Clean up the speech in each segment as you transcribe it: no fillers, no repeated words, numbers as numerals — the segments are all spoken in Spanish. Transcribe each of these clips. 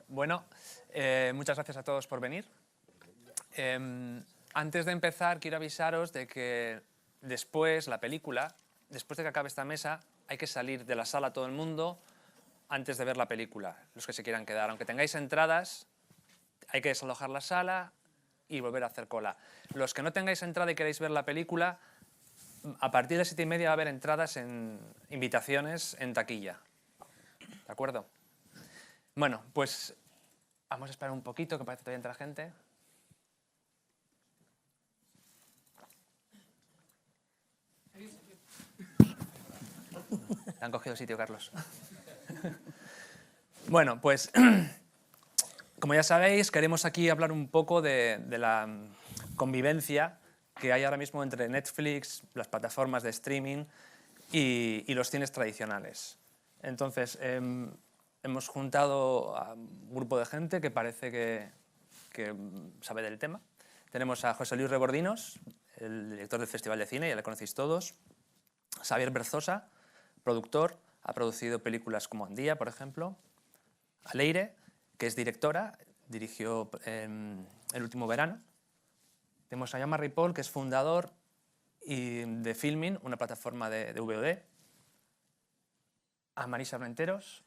Bueno, muchas gracias a todos por venir. Antes de empezar, quiero avisaros de que después, la película, después de que acabe esta mesa, hay que salir de la sala todo el mundo antes de ver la película, los que se quieran quedar. Aunque tengáis entradas, hay que desalojar la sala y volver a hacer cola. Los que no tengáis entrada y queréis ver la película, a partir de las 7:30 va a haber entradas en invitaciones en taquilla. ¿De acuerdo? Bueno, pues vamos a esperar un poquito, que parece que todavía entra gente. ¿Te han cogido sitio, Carlos? Bueno, pues como ya sabéis, queremos aquí hablar un poco de la convivencia que hay ahora mismo entre Netflix, las plataformas de streaming y los cines tradicionales. Entonces, hemos juntado a un grupo de gente que parece que sabe del tema. Tenemos a José Luis Rebordinos, el director del Festival de Cine, ya le conocéis todos. Xavier Berzosa, productor, ha producido películas como Andía, por ejemplo. A Leire, que es directora, dirigió El último verano. Tenemos a Jaume Ripoll, que es fundador de Filmin, una plataforma de VOD. A Marisa Renteros,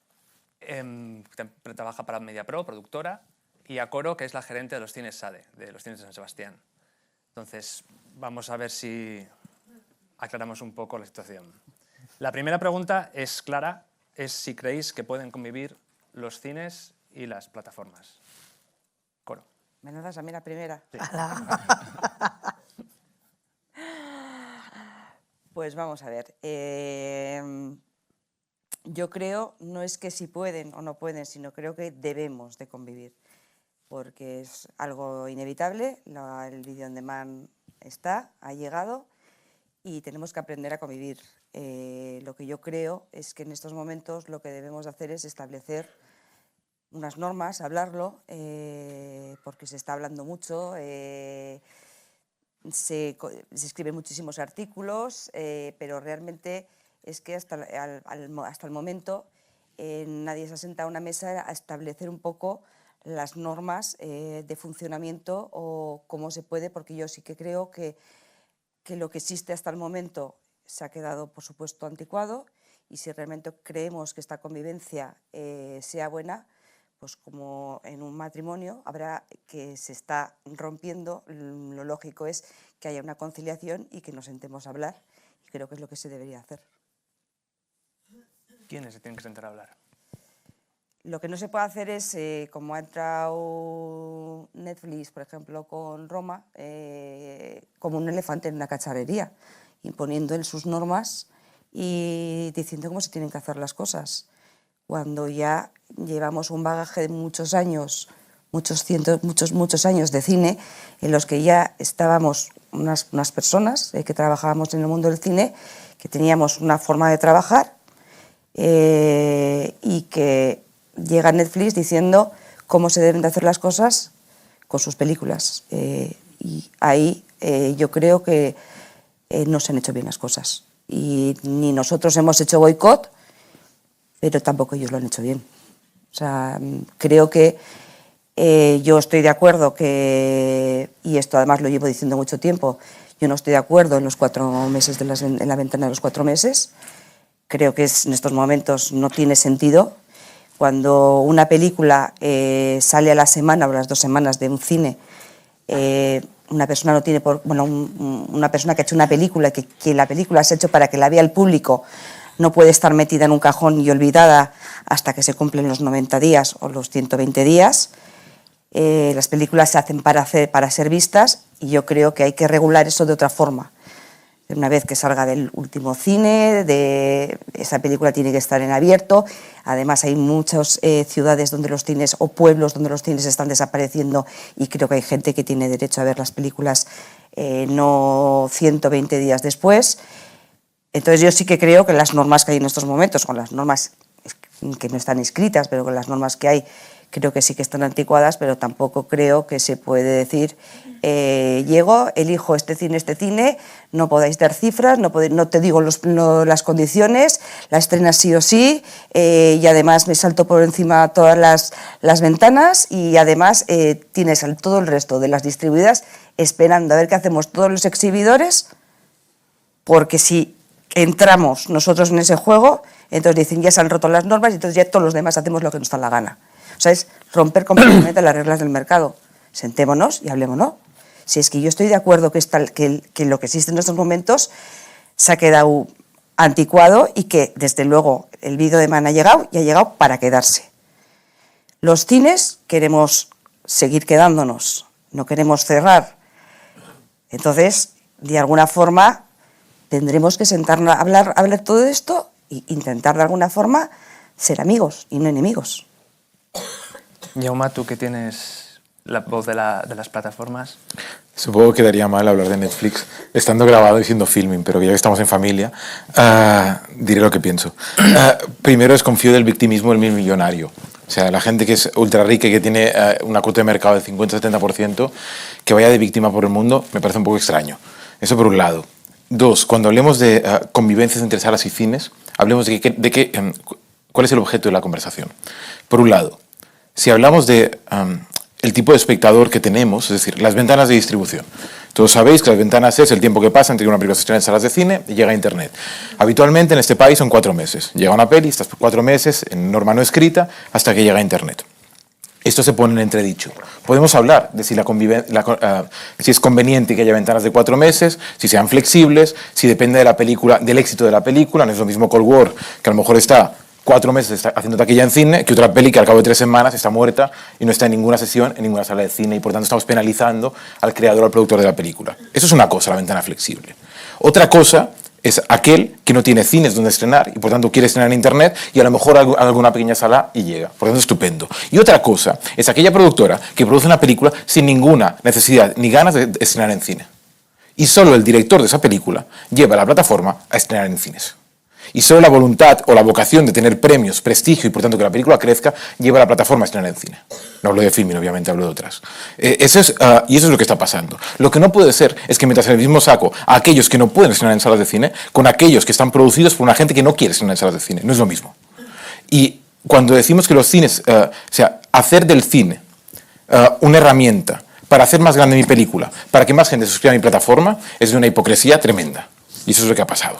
que trabaja para MediaPro, productora. Y a Coro, que es la gerente de los cines SADE, de los cines de San Sebastián. Entonces, vamos a ver si aclaramos un poco la situación. La primera pregunta es clara, es si creéis que pueden convivir los cines y las plataformas. Coro. ¿Me la das a mí la primera? Sí. Pues vamos a ver. Yo creo, no es que si pueden o no pueden, sino creo que debemos de convivir, porque es algo inevitable, el vídeo on demand ha llegado y tenemos que aprender a convivir. Lo que yo creo es que en estos momentos lo que debemos de hacer es establecer unas normas, hablarlo, porque se está hablando mucho, se escriben muchísimos artículos, pero realmente es que hasta el momento nadie se ha sentado a una mesa a establecer un poco las normas de funcionamiento o cómo se puede, porque yo sí que creo que lo que existe hasta el momento se ha quedado, por supuesto, anticuado, y si realmente creemos que esta convivencia sea buena, pues como en un matrimonio habrá que se está rompiendo, lo lógico es que haya una conciliación y que nos sentemos a hablar, y creo que es lo que se debería hacer. ¿Quiénes se tienen que sentar a hablar? Lo que no se puede hacer es, como ha entrado Netflix, por ejemplo, con Roma, como un elefante en una cacharrería, imponiendo en sus normas y diciendo cómo se tienen que hacer las cosas, cuando ya llevamos un bagaje de muchos años, muchos años de cine, en los que ya estábamos unas personas que trabajábamos en el mundo del cine, que teníamos una forma de trabajar y que llega Netflix diciendo cómo se deben de hacer las cosas con sus películas. Y ahí yo creo que no se han hecho bien las cosas. Y ni nosotros hemos hecho boicot, pero tampoco ellos lo han hecho bien. O sea, creo que yo estoy de acuerdo que, y esto además lo llevo diciendo mucho tiempo, yo no estoy de acuerdo en los 4 meses, en la ventana de los 4 meses. Creo que en estos momentos no tiene sentido. Cuando una película sale a la semana o a las 2 semanas de un cine, una persona no tiene una persona que ha hecho una película, que la película se ha hecho para que la vea el público, no puede estar metida en un cajón y olvidada hasta que se cumplen los 90 días o los 120 días. Las películas se hacen para ser vistas, y yo creo que hay que regular eso de otra forma. Una vez que salga del último cine, esa película tiene que estar en abierto. Además, hay muchas ciudades donde los cines, o pueblos donde los cines están desapareciendo, y creo que hay gente que tiene derecho a ver las películas no 120 días después. Entonces yo sí que creo que las normas que hay en estos momentos, con las normas que no están escritas, pero con las normas que hay, creo que sí que están anticuadas, pero tampoco creo que se puede decir llego, elijo este cine, no podáis dar cifras, no te digo las condiciones, la estrenas sí o sí, y además me salto por encima todas las ventanas, y además tienes todo el resto de las distribuidoras esperando a ver qué hacemos todos los exhibidores, porque si entramos nosotros en ese juego, entonces dicen ya se han roto las normas y entonces ya todos los demás hacemos lo que nos da la gana. O sea, es romper completamente las reglas del mercado. Sentémonos y hablémonos. Si es que yo estoy de acuerdo que lo que existe en estos momentos se ha quedado anticuado y que, desde luego, el vídeo de Man ha llegado y ha llegado para quedarse. Los cines queremos seguir quedándonos, no queremos cerrar. Entonces, de alguna forma, tendremos que sentarnos a hablar todo esto e intentar, de alguna forma, ser amigos y no enemigos. Jaume, tú que tienes la voz de las plataformas. Supongo que quedaría mal hablar de Netflix estando grabado y siendo filming, pero ya que estamos en familia, diré lo que pienso. Primero, desconfío del victimismo del millonario. O sea, la gente que es ultra rica y que tiene una cuota de mercado del 50-70%, que vaya de víctima por el mundo, me parece un poco extraño. Eso por un lado. Dos, cuando hablemos de convivencias entre salas y cines, hablemos cuál es el objeto de la conversación. Por un lado, si hablamos de el tipo de espectador que tenemos, es decir, las ventanas de distribución. Todos sabéis que las ventanas es el tiempo que pasa entre que una película se estrena en salas de cine y llega a Internet. Habitualmente en este país son 4 meses. Llega una peli, estás 4 meses en norma no escrita hasta que llega a Internet. Esto se pone en entredicho. Podemos hablar de si es conveniente que haya ventanas de 4 meses, si sean flexibles, si depende de la película, del éxito de la película. No es lo mismo Cold War, que a lo mejor está 4 meses haciendo taquilla en cine, que otra peli que al cabo de 3 semanas está muerta y no está en ninguna sesión, en ninguna sala de cine, y por tanto estamos penalizando al creador o al productor de la película. Eso es una cosa, la ventana flexible. Otra cosa es aquel que no tiene cines donde estrenar y por tanto quiere estrenar en Internet y a lo mejor alguna pequeña sala y llega. Por tanto, estupendo. Y otra cosa es aquella productora que produce una película sin ninguna necesidad ni ganas de estrenar en cine. Y solo el director de esa película lleva a la plataforma a estrenar en cines. Y solo la voluntad o la vocación de tener premios, prestigio y por tanto que la película crezca, lleva a la plataforma a estrenar en cine. No hablo de filming, obviamente, hablo de otras. Y eso es lo que está pasando. Lo que no puede ser es que metas en el mismo saco a aquellos que no pueden estrenar en salas de cine con aquellos que están producidos por una gente que no quiere estrenar en salas de cine. No es lo mismo. Y cuando decimos que los cines, o sea, hacer del cine una herramienta para hacer más grande mi película, para que más gente se suscriba a mi plataforma, es de una hipocresía tremenda. Y eso es lo que ha pasado.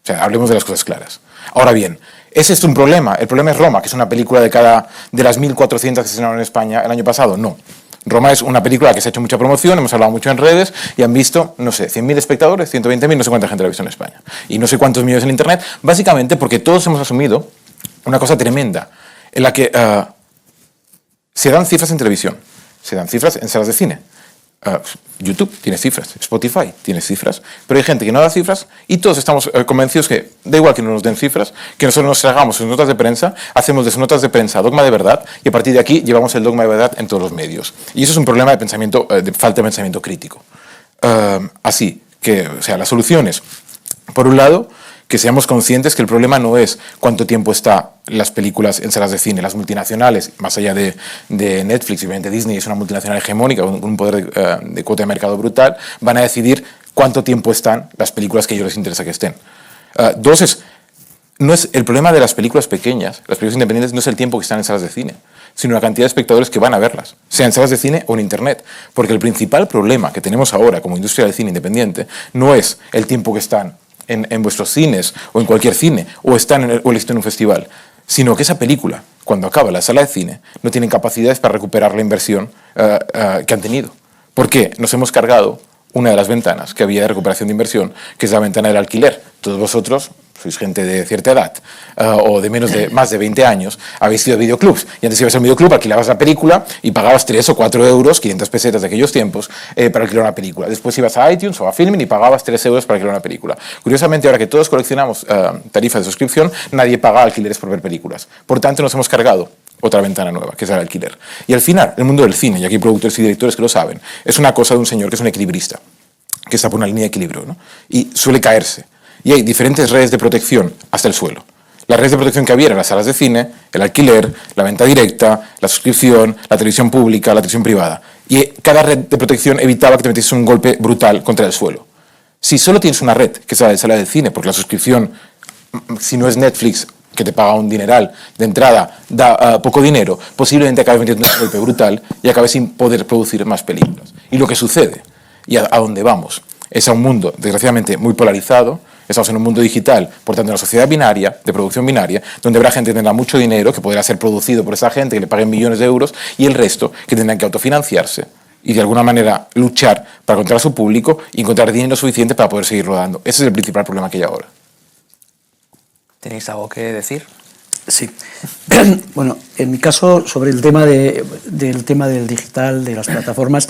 O sea, hablemos de las cosas claras. Ahora bien, ¿es esto un problema? ¿El problema es Roma, que es una película de las 1.400 que se estrenaron en España el año pasado? No. Roma es una película que se ha hecho mucha promoción, hemos hablado mucho en redes y han visto, no sé, 100.000 espectadores, 120.000, no sé cuánta gente la ha visto en España. Y no sé cuántos millones en Internet, básicamente porque todos hemos asumido una cosa tremenda, en la que se dan cifras en televisión, se dan cifras en salas de cine. YouTube tiene cifras, Spotify tiene cifras, pero hay gente que no da cifras y todos estamos convencidos que da igual que no nos den cifras, que nosotros nos tragamos sus notas de prensa, hacemos de sus notas de prensa dogma de verdad y a partir de aquí llevamos el dogma de verdad en todos los medios. Y eso es un problema de pensamiento, de falta de pensamiento crítico. Así que, o sea, las soluciones, por un lado, que seamos conscientes que el problema no es cuánto tiempo están las películas en salas de cine. Las multinacionales, más allá de Netflix, y obviamente Disney es una multinacional hegemónica con un poder de cuota de mercado brutal, van a decidir cuánto tiempo están las películas que a ellos les interesa que estén. Dos, no es el problema de las películas pequeñas, las películas independientes, no es el tiempo que están en salas de cine, sino la cantidad de espectadores que van a verlas, sea en salas de cine o en Internet. Porque el principal problema que tenemos ahora como industria del cine independiente no es el tiempo que están en vuestros cines o en cualquier cine o están en un festival, sino que esa película, cuando acaba la sala de cine, no tienen capacidades para recuperar la inversión que han tenido. ¿Por qué? Nos hemos cargado una de las ventanas que había de recuperación de inversión, que es la ventana del alquiler. Todos vosotros sois gente de cierta edad o de más de 20 años, habéis ido a videoclubs y antes ibas al videoclub, alquilabas la película y pagabas 3 o 4 euros, 500 pesetas de aquellos tiempos, para alquilar una película. Después ibas a iTunes o a Filmin y pagabas 3 euros para alquilar una película. Curiosamente, ahora que todos coleccionamos tarifas de suscripción, nadie paga alquileres por ver películas. Por tanto, nos hemos cargado otra ventana nueva, que es el alquiler. Y al final, el mundo del cine, y aquí hay productores y directores que lo saben, es una cosa de un señor que es un equilibrista, que está por una línea de equilibrio, ¿no? Y suele caerse. Y hay diferentes redes de protección hasta el suelo. las redes de protección que había eran las salas de cine, el alquiler, la venta directa, la suscripción, la televisión pública, la televisión privada. Y cada red de protección evitaba que te metieses un golpe brutal contra el suelo. Si solo tienes una red, que es la de sala de cine, porque la suscripción, si no es Netflix, que te paga un dineral de entrada, da poco dinero, posiblemente acabes metiendo un golpe brutal y acabes sin poder producir más películas. Y lo que sucede, y a dónde vamos, es a un mundo, desgraciadamente, muy polarizado. Estamos en un mundo digital, por tanto, en una sociedad binaria, de producción binaria, donde habrá gente que tendrá mucho dinero, que podrá ser producido por esa gente, que le paguen millones de euros, y el resto que tendrán que autofinanciarse y de alguna manera luchar para encontrar a su público y encontrar dinero suficiente para poder seguir rodando. Ese es el principal problema que hay ahora. ¿Tenéis algo que decir? Sí. Bueno, en mi caso, sobre el tema del digital, de las plataformas,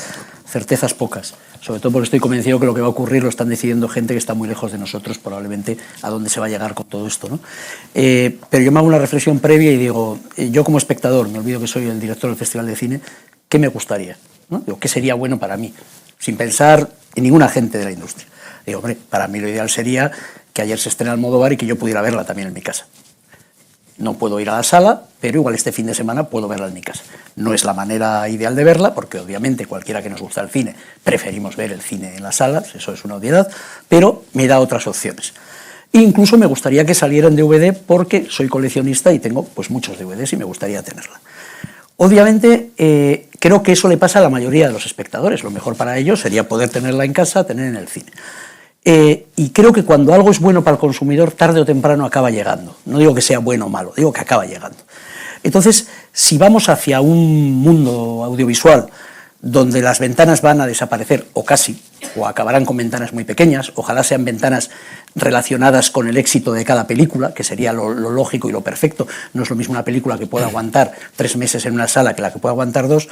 certezas pocas. Sobre todo porque estoy convencido que lo que va a ocurrir lo están decidiendo gente que está muy lejos de nosotros, probablemente, a dónde se va a llegar con todo esto, ¿no? Pero yo me hago una reflexión previa y digo, yo como espectador, me olvido que soy el director del Festival de Cine, ¿qué me gustaría? ¿No? Digo, ¿qué sería bueno para mí? Sin pensar en ningún agente de la industria. Digo, hombre, para mí lo ideal sería que ayer se estrena Almodóvar y que yo pudiera verla también en mi casa. No puedo ir a la sala, pero igual este fin de semana puedo verla en mi casa. No es la manera ideal de verla, porque obviamente cualquiera que nos gusta el cine preferimos ver el cine en las salas, eso es una obviedad, pero me da otras opciones. Incluso me gustaría que saliera en DVD porque soy coleccionista y tengo pues muchos DVDs y me gustaría tenerla. Obviamente creo que eso le pasa a la mayoría de los espectadores. Lo mejor para ellos sería poder tenerla en casa, tener en el cine. Y creo que cuando algo es bueno para el consumidor, tarde o temprano acaba llegando. No digo que sea bueno o malo, digo que acaba llegando. Entonces, si vamos hacia un mundo audiovisual donde las ventanas van a desaparecer, o casi, o acabarán con ventanas muy pequeñas, ojalá sean ventanas relacionadas con el éxito de cada película, que sería lo lógico y lo perfecto. No es lo mismo una película que pueda aguantar 3 meses en una sala que la que pueda aguantar 2.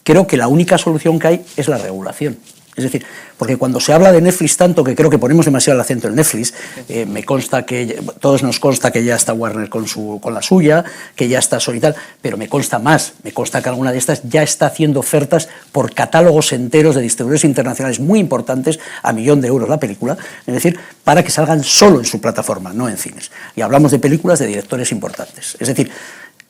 Creo que la única solución que hay es la regulación. Es decir, porque cuando se habla de Netflix tanto, que creo que ponemos demasiado el acento en Netflix, me consta que, todos nos consta que ya está Warner con la suya, que ya está Sony y tal, pero me consta que alguna de estas ya está haciendo ofertas por catálogos enteros de distribuidores internacionales muy importantes, a €1.000.000 la película, es decir, para que salgan solo en su plataforma, no en cines. Y hablamos de películas de directores importantes. Es decir,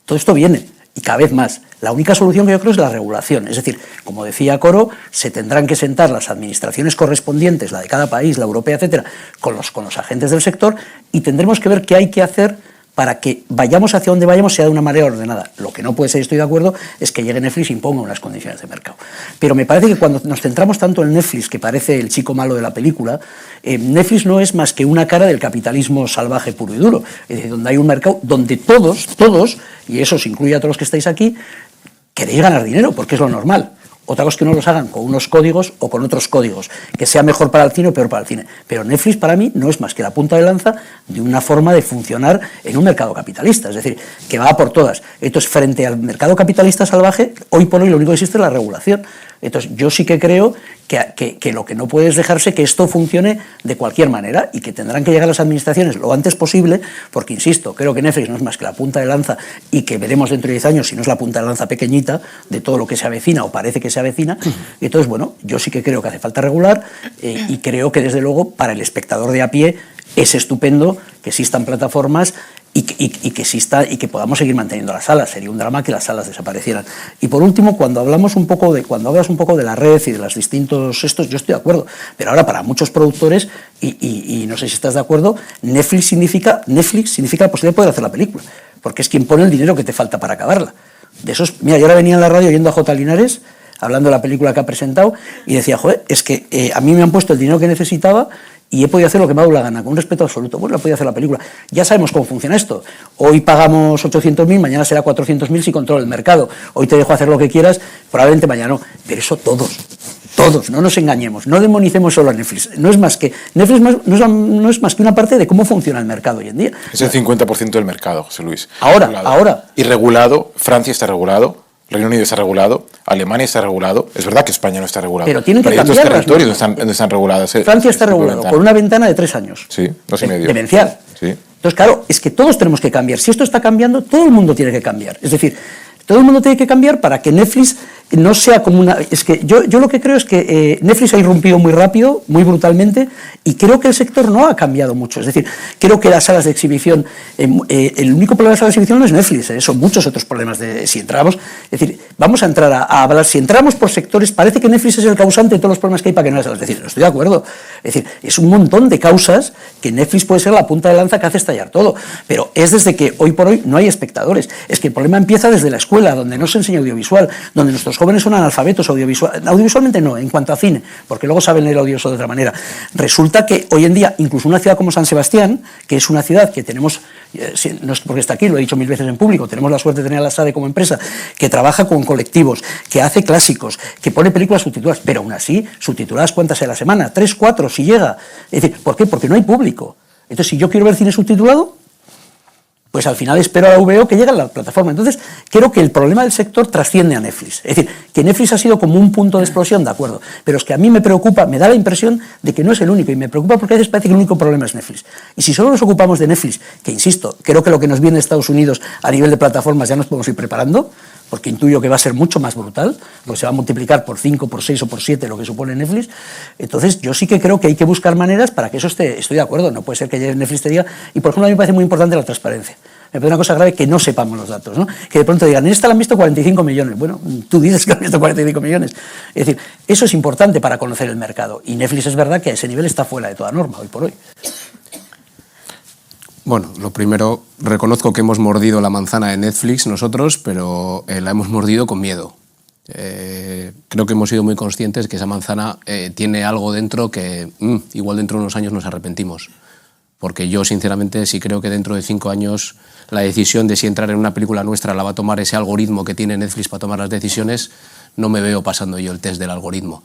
todo esto viene. Y cada vez más. La única solución que yo creo es la regulación. Es decir, como decía Coro, se tendrán que sentar las administraciones correspondientes, la de cada país, la europea, etcétera, con los agentes del sector, y tendremos que ver qué hay que hacer para que vayamos hacia donde vayamos sea de una manera ordenada. Lo que no puede ser, estoy de acuerdo, es que llegue Netflix y imponga unas condiciones de mercado. Pero me parece que cuando nos centramos tanto en Netflix, que parece el chico malo de la película, Netflix no es más que una cara del capitalismo salvaje puro y duro. Es decir, donde hay un mercado donde todos, y eso se incluye a todos los que estáis aquí, queréis ganar dinero, porque es lo normal. Otra cosa es que no los hagan con unos códigos o con otros códigos, que sea mejor para el cine o peor para el cine. Pero Netflix para mí no es más que la punta de lanza de una forma de funcionar en un mercado capitalista, es decir, que va por todas. Entonces, frente al mercado capitalista salvaje, hoy por hoy lo único que existe es la regulación. Entonces, yo sí que creo que lo que no puede es dejarse que esto funcione de cualquier manera y que tendrán que llegar las administraciones lo antes posible, porque, insisto, creo que Netflix no es más que la punta de lanza y que veremos dentro de 10 años si no es la punta de lanza pequeñita de todo lo que se avecina o parece que se avecina. Y entonces, bueno, yo sí que creo que hace falta regular y creo que, desde luego, para el espectador de a pie es estupendo que existan plataformas y que exista y que podamos seguir manteniendo las salas. Sería un drama que las salas desaparecieran. Y por último, cuando hablas un poco de la red y de los distintos estos, yo estoy de acuerdo, pero ahora para muchos productores, y no sé si estás de acuerdo, Netflix significa la posibilidad de poder hacer la película, porque es quien pone el dinero que te falta para acabarla. De esos, mira, yo ahora venía en la radio oyendo a J. Linares hablando de la película que ha presentado y decía, joder, es que a mí me han puesto el dinero que necesitaba y he podido hacer lo que me ha dado la gana, con un respeto absoluto. Bueno, he podido hacer la película. Ya sabemos cómo funciona esto. Hoy pagamos 800.000, mañana será 400.000 si controlo el mercado. Hoy te dejo hacer lo que quieras, probablemente mañana no. Pero eso todos, no nos engañemos, no demonicemos solo a Netflix. No es más que Netflix no es más que una parte de cómo funciona el mercado hoy en día. Es el 50% del mercado, José Luis. Ahora. Y regulado, Francia está regulado, Reino Unido está regulado, Alemania está regulado. Es verdad que España no está regulado. Pero tienen que hay cambiar otros territorios donde están reguladas. Francia está regulado con una ventana de 3 años. Sí, 2,5. Demencial. Sí. Entonces, claro, es que todos tenemos que cambiar. Si esto está cambiando, todo el mundo tiene que cambiar. Es decir, todo el mundo tiene que cambiar para que Netflix no sea como una... Es que yo lo que creo es que Netflix ha irrumpido muy rápido, muy brutalmente, y creo que el sector no ha cambiado mucho. Es decir, creo que las salas de exhibición, el único problema de las salas de exhibición no es Netflix, son muchos otros problemas. Si entramos, es decir, vamos a entrar a hablar, si entramos por sectores, parece que Netflix es el causante de todos los problemas que hay para que no haya salas. Es decir, no estoy de acuerdo. Es decir, es un montón de causas que Netflix puede ser la punta de lanza que hace estallar todo, pero es desde que hoy por hoy no hay espectadores. Es que el problema empieza desde la escuela, donde no se enseña audiovisual, donde nuestros jóvenes son analfabetos audiovisualmente no, en cuanto a cine, porque luego saben leer audiovisual de otra manera. Resulta que hoy en día, incluso una ciudad como San Sebastián, que es una ciudad que tenemos, no es porque está aquí, lo he dicho 1000 veces en público, tenemos la suerte de tener a la SADE como empresa, que trabaja con colectivos, que hace clásicos, que pone películas subtituladas, pero aún así, subtituladas ¿cuántas a la semana? 3, 4, si llega. Es decir, ¿por qué? Porque no hay público. Entonces, si yo quiero ver cine subtitulado, pues al final espero a la VO que llegue a la plataforma. Entonces, creo que el problema del sector trasciende a Netflix. Es decir, que Netflix ha sido como un punto de explosión, de acuerdo, pero es que a mí me preocupa, me da la impresión de que no es el único, y me preocupa porque a veces parece que el único problema es Netflix. Y si solo nos ocupamos de Netflix, que insisto, creo que lo que nos viene de Estados Unidos a nivel de plataformas ya nos podemos ir preparando, porque intuyo que va a ser mucho más brutal, porque se va a multiplicar por 5, por 6 o por 7 lo que supone Netflix. Entonces, yo sí que creo que hay que buscar maneras para que eso esté, estoy de acuerdo, no puede ser que Netflix te diga, y por ejemplo a mí me parece muy importante la transparencia. Me parece una cosa grave que no sepamos los datos, ¿no? Que de pronto digan, en esta la han visto 45 millones. Bueno, tú dices que han visto 45 millones. Es decir, eso es importante para conocer el mercado. Y Netflix es verdad que a ese nivel está fuera de toda norma, hoy por hoy. Bueno, lo primero, reconozco que hemos mordido la manzana de Netflix nosotros, pero la hemos mordido con miedo. Creo que hemos sido muy conscientes que esa manzana tiene algo dentro que igual dentro de unos años nos arrepentimos. Porque yo, sinceramente, sí creo que dentro de 5 años la decisión de si entrar en una película nuestra la va a tomar ese algoritmo que tiene Netflix para tomar las decisiones, no me veo pasando yo el test del algoritmo.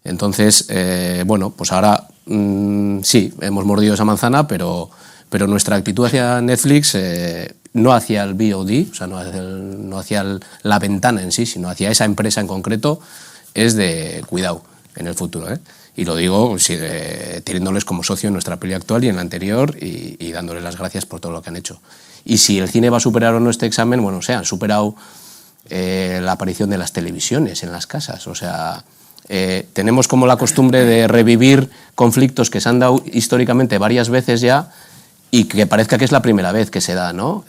Entonces, bueno, pues ahora sí, hemos mordido esa manzana, pero nuestra actitud hacia Netflix, no hacia el VOD, o sea, no hacia la ventana en sí, sino hacia esa empresa en concreto, es de cuidado en el futuro, ¿eh? Y lo digo teniéndoles como socio en nuestra peli actual y en la anterior y dándoles las gracias por todo lo que han hecho. Y si el cine va a superar o no este examen, bueno, o sea, han superado la aparición de las televisiones en las casas. O sea, tenemos como la costumbre de revivir conflictos que se han dado históricamente varias veces ya y que parezca que es la primera vez que se da, ¿no?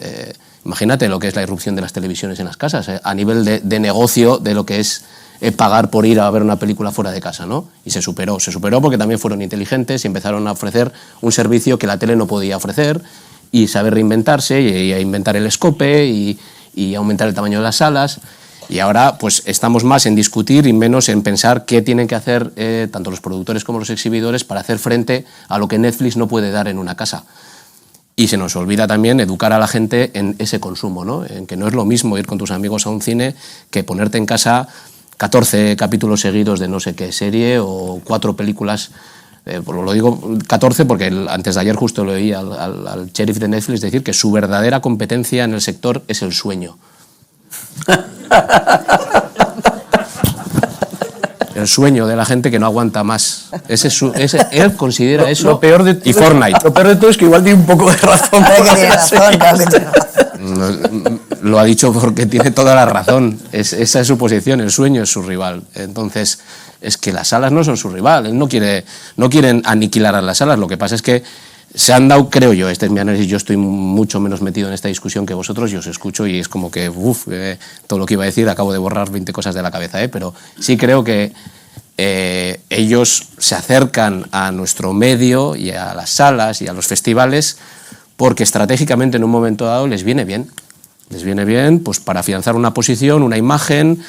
Imagínate lo que es la irrupción de las televisiones en las casas, a nivel de negocio de lo que es pagar por ir a ver una película fuera de casa, ¿no? Y se superó porque también fueron inteligentes y empezaron a ofrecer un servicio que la tele no podía ofrecer y saber reinventarse y a inventar el escope y aumentar el tamaño de las salas. Y ahora pues estamos más en discutir y menos en pensar qué tienen que hacer tanto los productores como los exhibidores para hacer frente a lo que Netflix no puede dar en una casa. Y se nos olvida también educar a la gente en ese consumo, ¿no? En que no es lo mismo ir con tus amigos a un cine que ponerte en casa 14 capítulos seguidos de no sé qué serie o 4 películas. Lo digo 14 porque antes de ayer justo lo oí al sheriff de Netflix decir que su verdadera competencia en el sector es el sueño. El sueño de la gente que no aguanta más. Él considera eso. Lo peor de todo, y Fortnite. Lo peor de todo es que igual tiene un poco de razón. Lo ha dicho porque tiene toda la razón. Esa es su posición, el sueño es su rival. Entonces, es que las salas no son su rival. Él no quieren aniquilar a las salas. Lo que pasa es que se han dado, creo yo, este es mi análisis, yo estoy mucho menos metido en esta discusión que vosotros, yo os escucho y es como que, todo lo que iba a decir, acabo de borrar 20 cosas de la cabeza, pero sí creo que ellos se acercan a nuestro medio y a las salas y a los festivales porque estratégicamente en un momento dado les viene bien pues para afianzar una posición, una imagen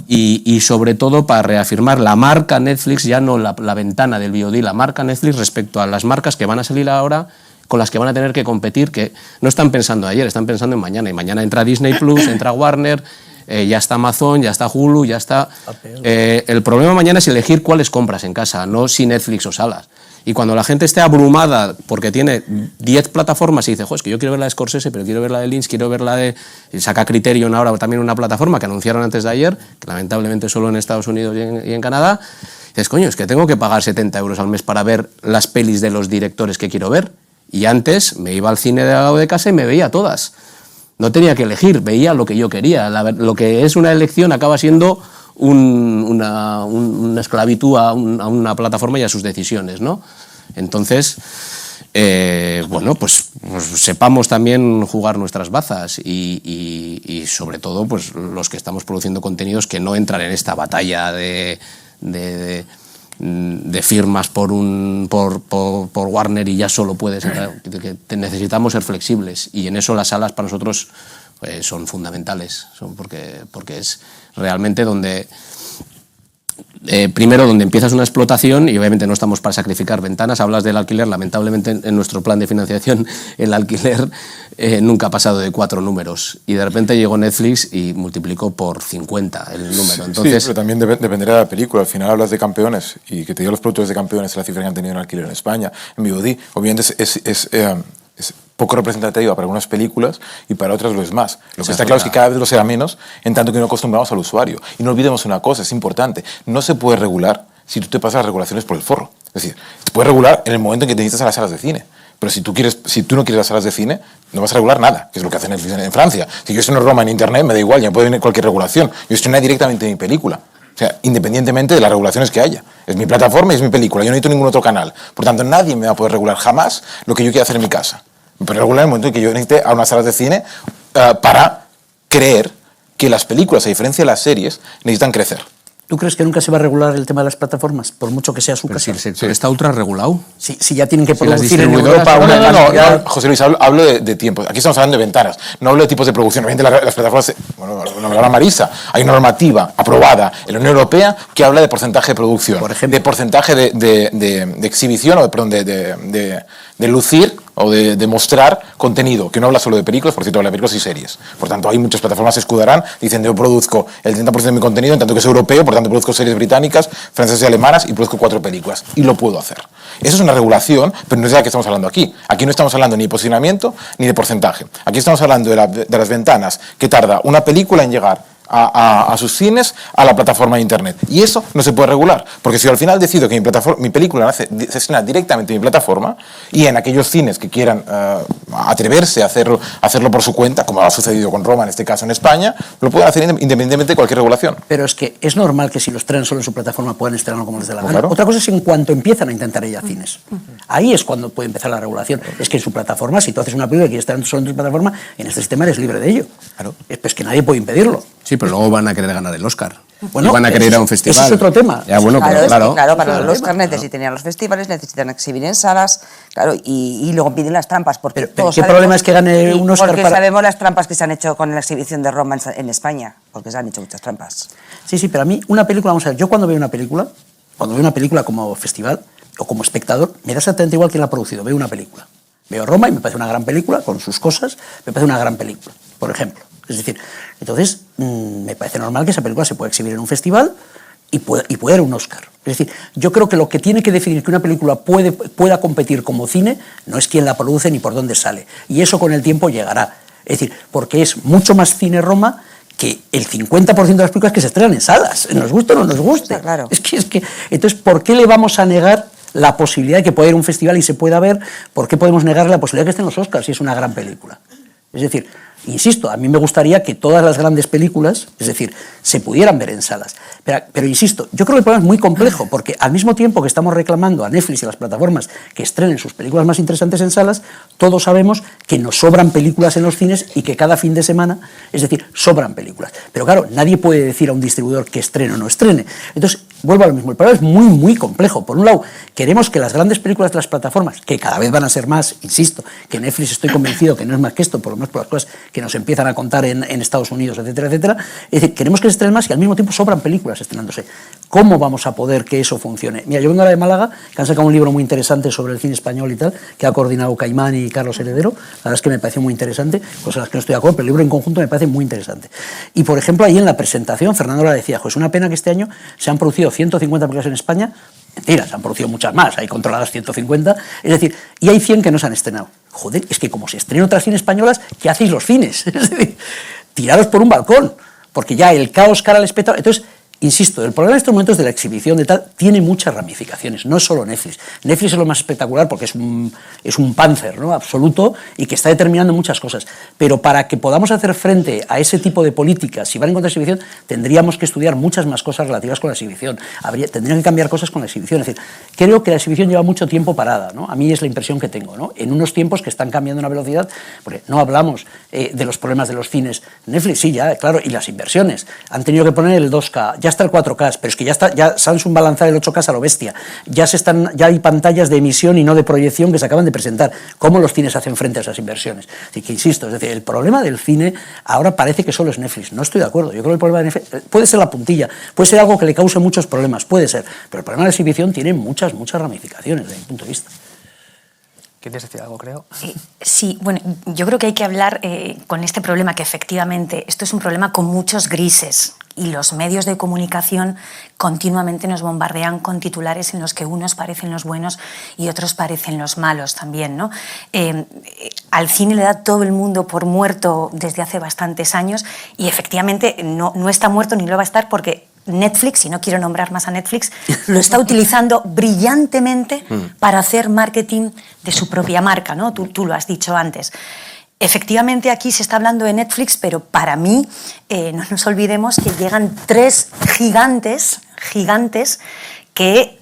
y sobre todo para reafirmar la marca Netflix, ya no la ventana del VOD, la marca Netflix respecto a las marcas que van a salir ahora con las que van a tener que competir, que no están pensando ayer, están pensando en mañana, y mañana entra Disney Plus, entra Warner, ya está Amazon, ya está Hulu, ya está... el problema mañana es elegir cuáles compras en casa, no si Netflix o salas. Y cuando la gente esté abrumada porque tiene 10 plataformas y dice, es que yo quiero ver la de Scorsese, pero quiero ver la de Lynch, quiero ver la de... Y saca Criterion ahora también una plataforma que anunciaron antes de ayer, que lamentablemente solo en Estados Unidos y en Canadá. Y dices, coño, es que tengo que pagar 70 euros al mes para ver las pelis de los directores que quiero ver. Y antes me iba al cine de al lado de casa y me veía todas. No tenía que elegir, veía lo que yo quería. Lo que es una elección acaba siendo una esclavitud a una plataforma y a sus decisiones, ¿no? Entonces, bueno, pues sepamos también jugar nuestras bazas y sobre todo pues los que estamos produciendo contenidos que no entran en esta batalla de firmas por Warner y ya solo puedes entrar, que necesitamos ser flexibles y en eso las salas para nosotros son fundamentales, porque es realmente donde primero donde empiezas una explotación y obviamente no estamos para sacrificar ventanas. Hablas del alquiler, lamentablemente en nuestro plan de financiación el alquiler nunca ha pasado de 4 números y de repente llegó Netflix y multiplicó por 50 el número. Entonces, sí, pero también dependerá de la película. Al final hablas de Campeones y que te digo los productores de Campeones, la cifra que han tenido en alquiler en España, en VOD, obviamente es poco representativa para algunas películas y para otras lo es más. Lo que está claro es que cada vez lo será menos, en tanto que no acostumbramos al usuario. Y no olvidemos una cosa, es importante, no se puede regular si tú te pasas las regulaciones por el forro. Es decir, te puedes regular en el momento en que te necesitas a las salas de cine. Pero si tú no quieres las salas de cine, no vas a regular nada, que es lo que hacen en Francia. Si yo estoy en Roma en Internet, me da igual, ya me puede venir cualquier regulación. Yo estoy directamente en mi película. O sea, independientemente de las regulaciones que haya. Es mi plataforma y es mi película. Yo no necesito ningún otro canal. Por tanto, nadie me va a poder regular jamás lo que yo quiera hacer en mi casa. Me puede regular en el momento en que yo necesite a unas salas de cine para creer que las películas, a diferencia de las series, necesitan crecer. ¿Tú crees que nunca se va a regular el tema de las plataformas, por mucho que sea su pero casa? si el sector está ultra regulado. Si ya tienen que Si las producir en distribuidoras- Europa una cantidad... No, José Luis, hablo de tiempo. Aquí estamos hablando de ventanas, no hablo de tipos de producción. Obviamente las plataformas, bueno, lo hablaba Marisa, hay una normativa aprobada en la Unión Europea que habla de porcentaje de producción, Por ejemplo. de porcentaje de exhibición, de lucir o de mostrar contenido, que no habla solo de películas, por cierto, habla de películas y series. Por tanto, hay muchas plataformas que se escudarán diciendo yo produzco el 30% de mi contenido, en tanto que es europeo, por tanto produzco series británicas, francesas y alemanas y produzco 4 películas. Y lo puedo hacer. Eso es una regulación, pero no es de la que estamos hablando aquí. Aquí no estamos hablando ni de posicionamiento ni de porcentaje. Aquí estamos hablando de las ventanas que tarda una película en llegar a sus cines, a la plataforma de Internet. Y eso no se puede regular, porque si yo al final decido que mi película se estrena directamente en mi plataforma y en aquellos cines que quieran atreverse a hacerlo por su cuenta, como ha sucedido con Roma, en este caso en España, lo pueden hacer independientemente de cualquier regulación. Pero es que es normal que si lo estrenan solo en su plataforma puedan estrenarlo como les dé la gana. Claro. Otra cosa es en cuanto empiezan a intentar ir a cines. Ahí es cuando puede empezar la regulación. Es que en su plataforma, si tú haces una película y quieres estrenar solo en tu plataforma, en este sistema eres libre de ello. Claro. Es que nadie puede impedirlo. Sí, pero luego van a querer ganar el Oscar. Bueno, y van a querer ir a un ese festival. es otro tema. Ya, bueno, Claro, pero es que, claro. claro, para Claro, los Oscar claro. necesitan ir a los festivales, necesitan exhibir en salas, claro, y luego piden las trampas. Porque Pero todos ¿qué sabemos- problema es que gane y un Oscar porque para- sabemos las trampas que se han hecho con la exhibición de Roma en España, porque se han hecho muchas trampas. Sí, pero a mí una película, vamos a ver, yo cuando veo una película como festival o como espectador, me da exactamente igual quién la ha producido. Veo una película. Veo Roma y me parece una gran película, con sus cosas, me parece una gran película, por ejemplo. Es decir, entonces me parece normal que esa película se pueda exhibir en un festival y pueda dar un Oscar. Es decir, yo creo que lo que tiene que definir que una película pueda competir como cine no es quién la produce ni por dónde sale. Y eso con el tiempo llegará. Es decir, porque es mucho más cine Roma que el 50% de las películas que se estrenan en salas, nos guste o no nos guste. Está claro. Es que, entonces, ¿por qué le vamos a negar la posibilidad de que pueda ir a un festival y se pueda ver? ¿Por qué podemos negarle la posibilidad de que estén los Oscars si es una gran película? Es decir, insisto, a mí me gustaría que todas las grandes películas, es decir, se pudieran ver en salas. Pero insisto, yo creo que el problema es muy complejo, porque al mismo tiempo que estamos reclamando a Netflix y a las plataformas que estrenen sus películas más interesantes en salas, todos sabemos que nos sobran películas en los cines y que cada fin de semana, es decir, sobran películas. Pero claro, nadie puede decir a un distribuidor que estrene o no estrene. Entonces, vuelvo a lo mismo, el problema es muy, muy complejo. Por un lado, queremos que las grandes películas de las plataformas, que cada vez van a ser más, insisto, que Netflix estoy convencido que no es más que esto, por lo menos por las cosas que nos empiezan a contar en Estados Unidos, etcétera, etcétera. Es decir, queremos que se estrenen más y al mismo tiempo sobran películas estrenándose. ¿Cómo vamos a poder que eso funcione? Mira, yo vengo ahora de Málaga, que han sacado un libro muy interesante sobre el cine español y tal, que ha coordinado Caimán y Carlos Heredero. La verdad es que me pareció muy interesante, cosas en las que no estoy de acuerdo, pero el libro en conjunto me parece muy interesante. Y, por ejemplo, ahí en la presentación, Fernando la decía, es una pena que este año se han producido 150 películas en España. Mentira, se han producido muchas más, hay controladas 150, es decir, y hay 100 que no se han estrenado. Joder, es que como se estrenan otras cines españolas, ¿qué hacéis los cines? Es decir, tiraros por un balcón, porque ya el caos cara al espectador. Entonces, insisto, el problema de estos momentos de la exhibición de tal tiene muchas ramificaciones, no es solo Netflix. Netflix es lo más espectacular porque es un Panzer, ¿no?, absoluto, y que está determinando muchas cosas. Pero para que podamos hacer frente a ese tipo de políticas, si van en contra de la exhibición, tendríamos que estudiar muchas más cosas relativas con la exhibición. Tendrían que cambiar cosas con la exhibición. Es decir, creo que la exhibición lleva mucho tiempo parada, ¿no? A mí es la impresión que tengo, ¿no? En unos tiempos que están cambiando a una velocidad, porque no hablamos de los problemas de los cines. Netflix sí, ya, claro, y las inversiones. Han tenido que poner el 2K, ya está el 4K, pero es que ya Samsung va a lanzar el 8K a lo bestia. Ya hay pantallas de emisión y no de proyección que se acaban de presentar. ¿Cómo los cines hacen frente a esas inversiones? Así que insisto, es decir, el problema del cine ahora parece que solo es Netflix. No estoy de acuerdo. Yo creo que el problema de Netflix puede ser la puntilla, puede ser algo que le cause muchos problemas, puede ser, pero el problema de la exhibición tiene muchas ramificaciones desde mi punto de vista. ¿Quieres decir algo, creo? Sí, bueno, yo creo que hay que hablar con este problema, que efectivamente esto es un problema con muchos grises, y los medios de comunicación continuamente nos bombardean con titulares en los que unos parecen los buenos y otros parecen los malos también, ¿no? Al cine le da todo el mundo por muerto desde hace bastantes años, y efectivamente no está muerto ni lo va a estar, porque Netflix, y no quiero nombrar más a Netflix, lo está utilizando brillantemente para hacer marketing de su propia marca, ¿no? Tú lo has dicho antes. Efectivamente, aquí se está hablando de Netflix, pero para mí, no nos olvidemos que llegan 3 gigantes que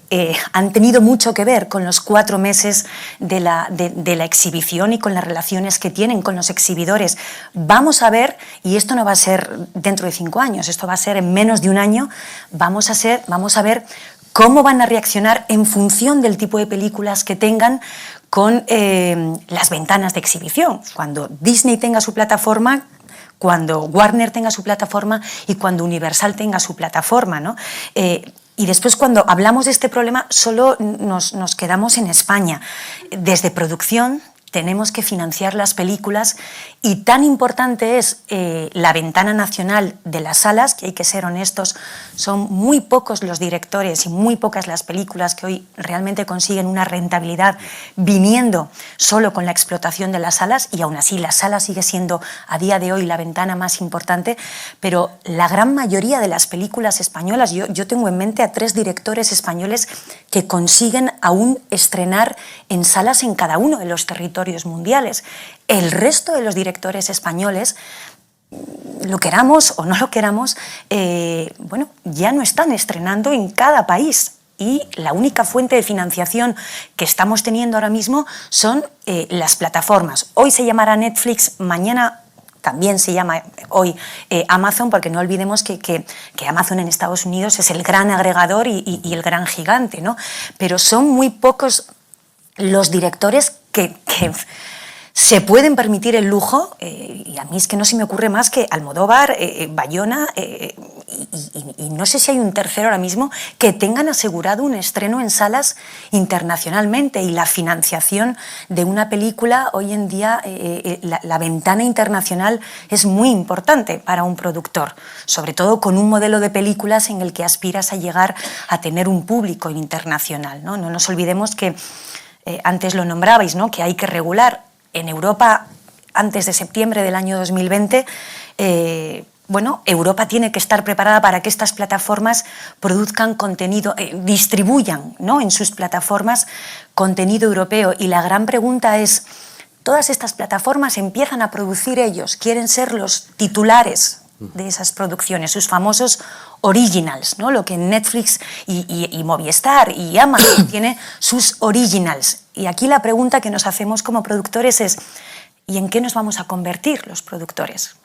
han tenido mucho que ver con los 4 meses de la exhibición y con las relaciones que tienen con los exhibidores. Vamos a ver, y esto no va a ser dentro de 5 años, esto va a ser en menos de un año, vamos a ver cómo van a reaccionar en función del tipo de películas que tengan con las ventanas de exhibición. Cuando Disney tenga su plataforma, cuando Warner tenga su plataforma y cuando Universal tenga su plataforma, ¿no? Y después, cuando hablamos de este problema, solo nos quedamos en España. Desde producción tenemos que financiar las películas, y tan importante es la ventana nacional de las salas, que hay que ser honestos, son muy pocos los directores y muy pocas las películas que hoy realmente consiguen una rentabilidad viniendo solo con la explotación de las salas, y aún así la sala sigue siendo a día de hoy la ventana más importante, pero la gran mayoría de las películas españolas, yo tengo en mente a 3 directores españoles que consiguen aún estrenar en salas en cada uno de los territorios mundiales. El resto de los directores españoles, lo queramos o no lo queramos, bueno, ya no están estrenando en cada país. Y la única fuente de financiación que estamos teniendo ahora mismo son las plataformas. Hoy se llamará Netflix, mañana también se llama hoy Amazon, porque no olvidemos que Amazon en Estados Unidos es el gran agregador y el gran gigante, ¿no? Pero son muy pocos los directores que se pueden permitir el lujo, y a mí es que no se me ocurre más que Almodóvar, Bayona, y no sé si hay un tercero ahora mismo, que tengan asegurado un estreno en salas internacionalmente. Y la financiación de una película hoy en día, la ventana internacional es muy importante para un productor, sobre todo con un modelo de películas en el que aspiras a llegar a tener un público internacional, ¿no? No nos olvidemos que antes lo nombrabais, ¿no?, que hay que regular. En Europa, antes de septiembre del año 2020, bueno, Europa tiene que estar preparada para que estas plataformas produzcan contenido, distribuyan, ¿no?, en sus plataformas contenido europeo. Y la gran pregunta es, ¿todas estas plataformas empiezan a producir ellos? ¿Quieren ser los titulares de esas producciones, sus famosos originals, ¿no? Lo que Netflix y Movistar y Amazon tiene sus originals? Y aquí la pregunta que nos hacemos como productores es, ¿y en qué nos vamos a convertir los productores?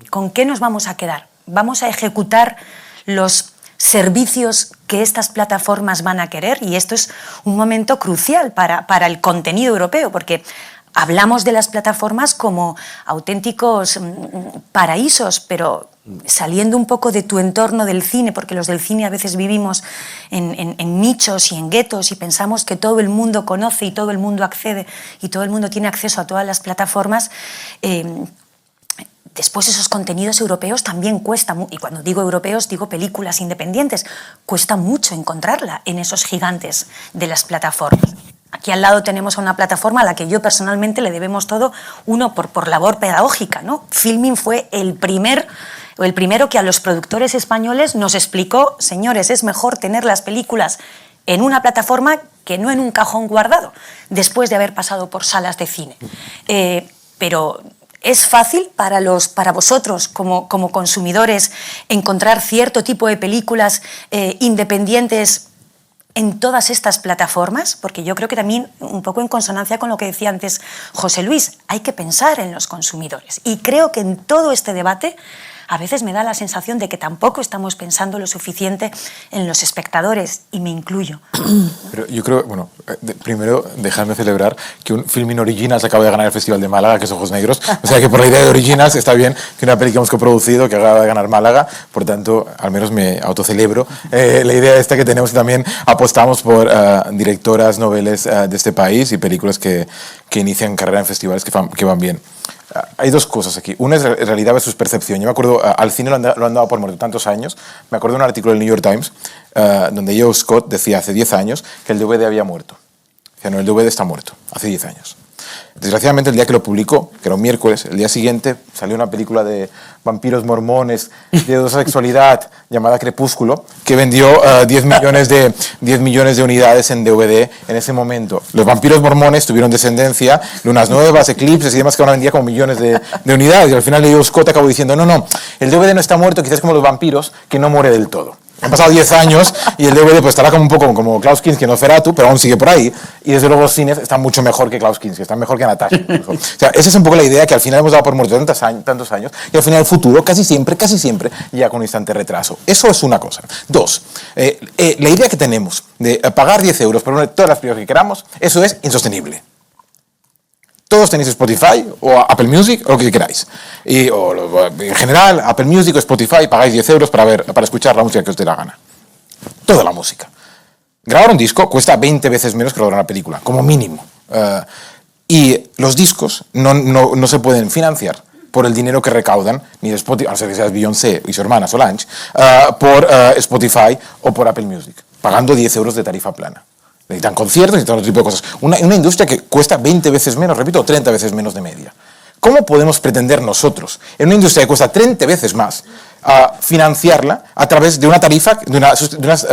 ¿Con qué nos vamos a quedar? ¿Vamos a ejecutar los servicios que estas plataformas van a querer? Y esto es un momento crucial para el contenido europeo, porque hablamos de las plataformas como auténticos paraísos, pero saliendo un poco de tu entorno del cine, porque los del cine a veces vivimos en nichos y en guetos y pensamos que todo el mundo conoce y todo el mundo accede y todo el mundo tiene acceso a todas las plataformas. Después esos contenidos europeos también cuestan, y cuando digo europeos digo películas independientes, cuesta mucho encontrarla en esos gigantes de las plataformas. Aquí al lado tenemos una plataforma a la que yo personalmente le debemos todo, uno por labor pedagógica, ¿no? Filmin fue el primer el primero que a los productores españoles nos explicó, señores, es mejor tener las películas en una plataforma que no en un cajón guardado, después de haber pasado por salas de cine. Pero es fácil para vosotros, como consumidores, encontrar cierto tipo de películas independientes en todas estas plataformas, porque yo creo que también, un poco en consonancia con lo que decía antes José Luis, hay que pensar en los consumidores. Y creo que en todo este debate a veces me da la sensación de que tampoco estamos pensando lo suficiente en los espectadores, y me incluyo. Pero yo creo, bueno, primero dejadme celebrar que un Filmin Originals acaba de ganar el Festival de Málaga, que es Ojos Negros. O sea que por la idea de Originals está bien que una peli que hemos coproducido que acaba de ganar Málaga, por tanto, al menos me autocelebro. La idea esta que tenemos, también apostamos por directoras, noveles de este país y películas que inician carrera en festivales que van bien. Hay dos cosas aquí. Una es realidad versus percepción. Yo me acuerdo, al cine lo han dado por muerto tantos años. Me acuerdo de un artículo del New York Times donde Joe Scott decía hace 10 años que el DVD había muerto. Decía, no, el DVD está muerto, hace 10 años. Desgraciadamente, el día que lo publicó, que era un miércoles, el día siguiente salió una película de vampiros mormones, de homosexualidad, llamada Crepúsculo, que vendió 10 millones de unidades en DVD en ese momento. Los vampiros mormones tuvieron descendencia, lunas nuevas, eclipses y demás, que ahora vendía como millones de unidades. Y al final, Leo Scott acabó diciendo, no, el DVD no está muerto, quizás como los vampiros, que no muere del todo. Han pasado 10 años y el DVD pues estará como un poco como Klaus Kinski, no Feratu, pero aún sigue por ahí. Y desde luego los cines están mucho mejor que Klaus Kinski, están mejor que Natasha. O sea, esa es un poco la idea, que al final hemos dado por muerto tantos años y al final el futuro casi siempre llega con un instante de retraso. Eso es una cosa. Dos, la idea que tenemos de pagar 10 euros por todas las películas que queramos, eso es insostenible. Todos tenéis Spotify o Apple Music o lo que queráis. En general, Apple Music o Spotify pagáis 10 euros para escuchar la música que os dé la gana. Toda la música. Grabar un disco cuesta 20 veces menos que grabar una película, como mínimo. Y los discos no se pueden financiar por el dinero que recaudan, ni de Spotify, a no ser que seas Beyoncé y su hermana Solange, por Spotify o por Apple Music, pagando 10 euros de tarifa plana. Necesitan conciertos y todo tipo de cosas. Una industria que cuesta 20 veces menos, repito, 30 veces menos de media. ¿Cómo podemos pretender nosotros, en una industria que cuesta 30 veces más, financiarla a través de una tarifa, de unas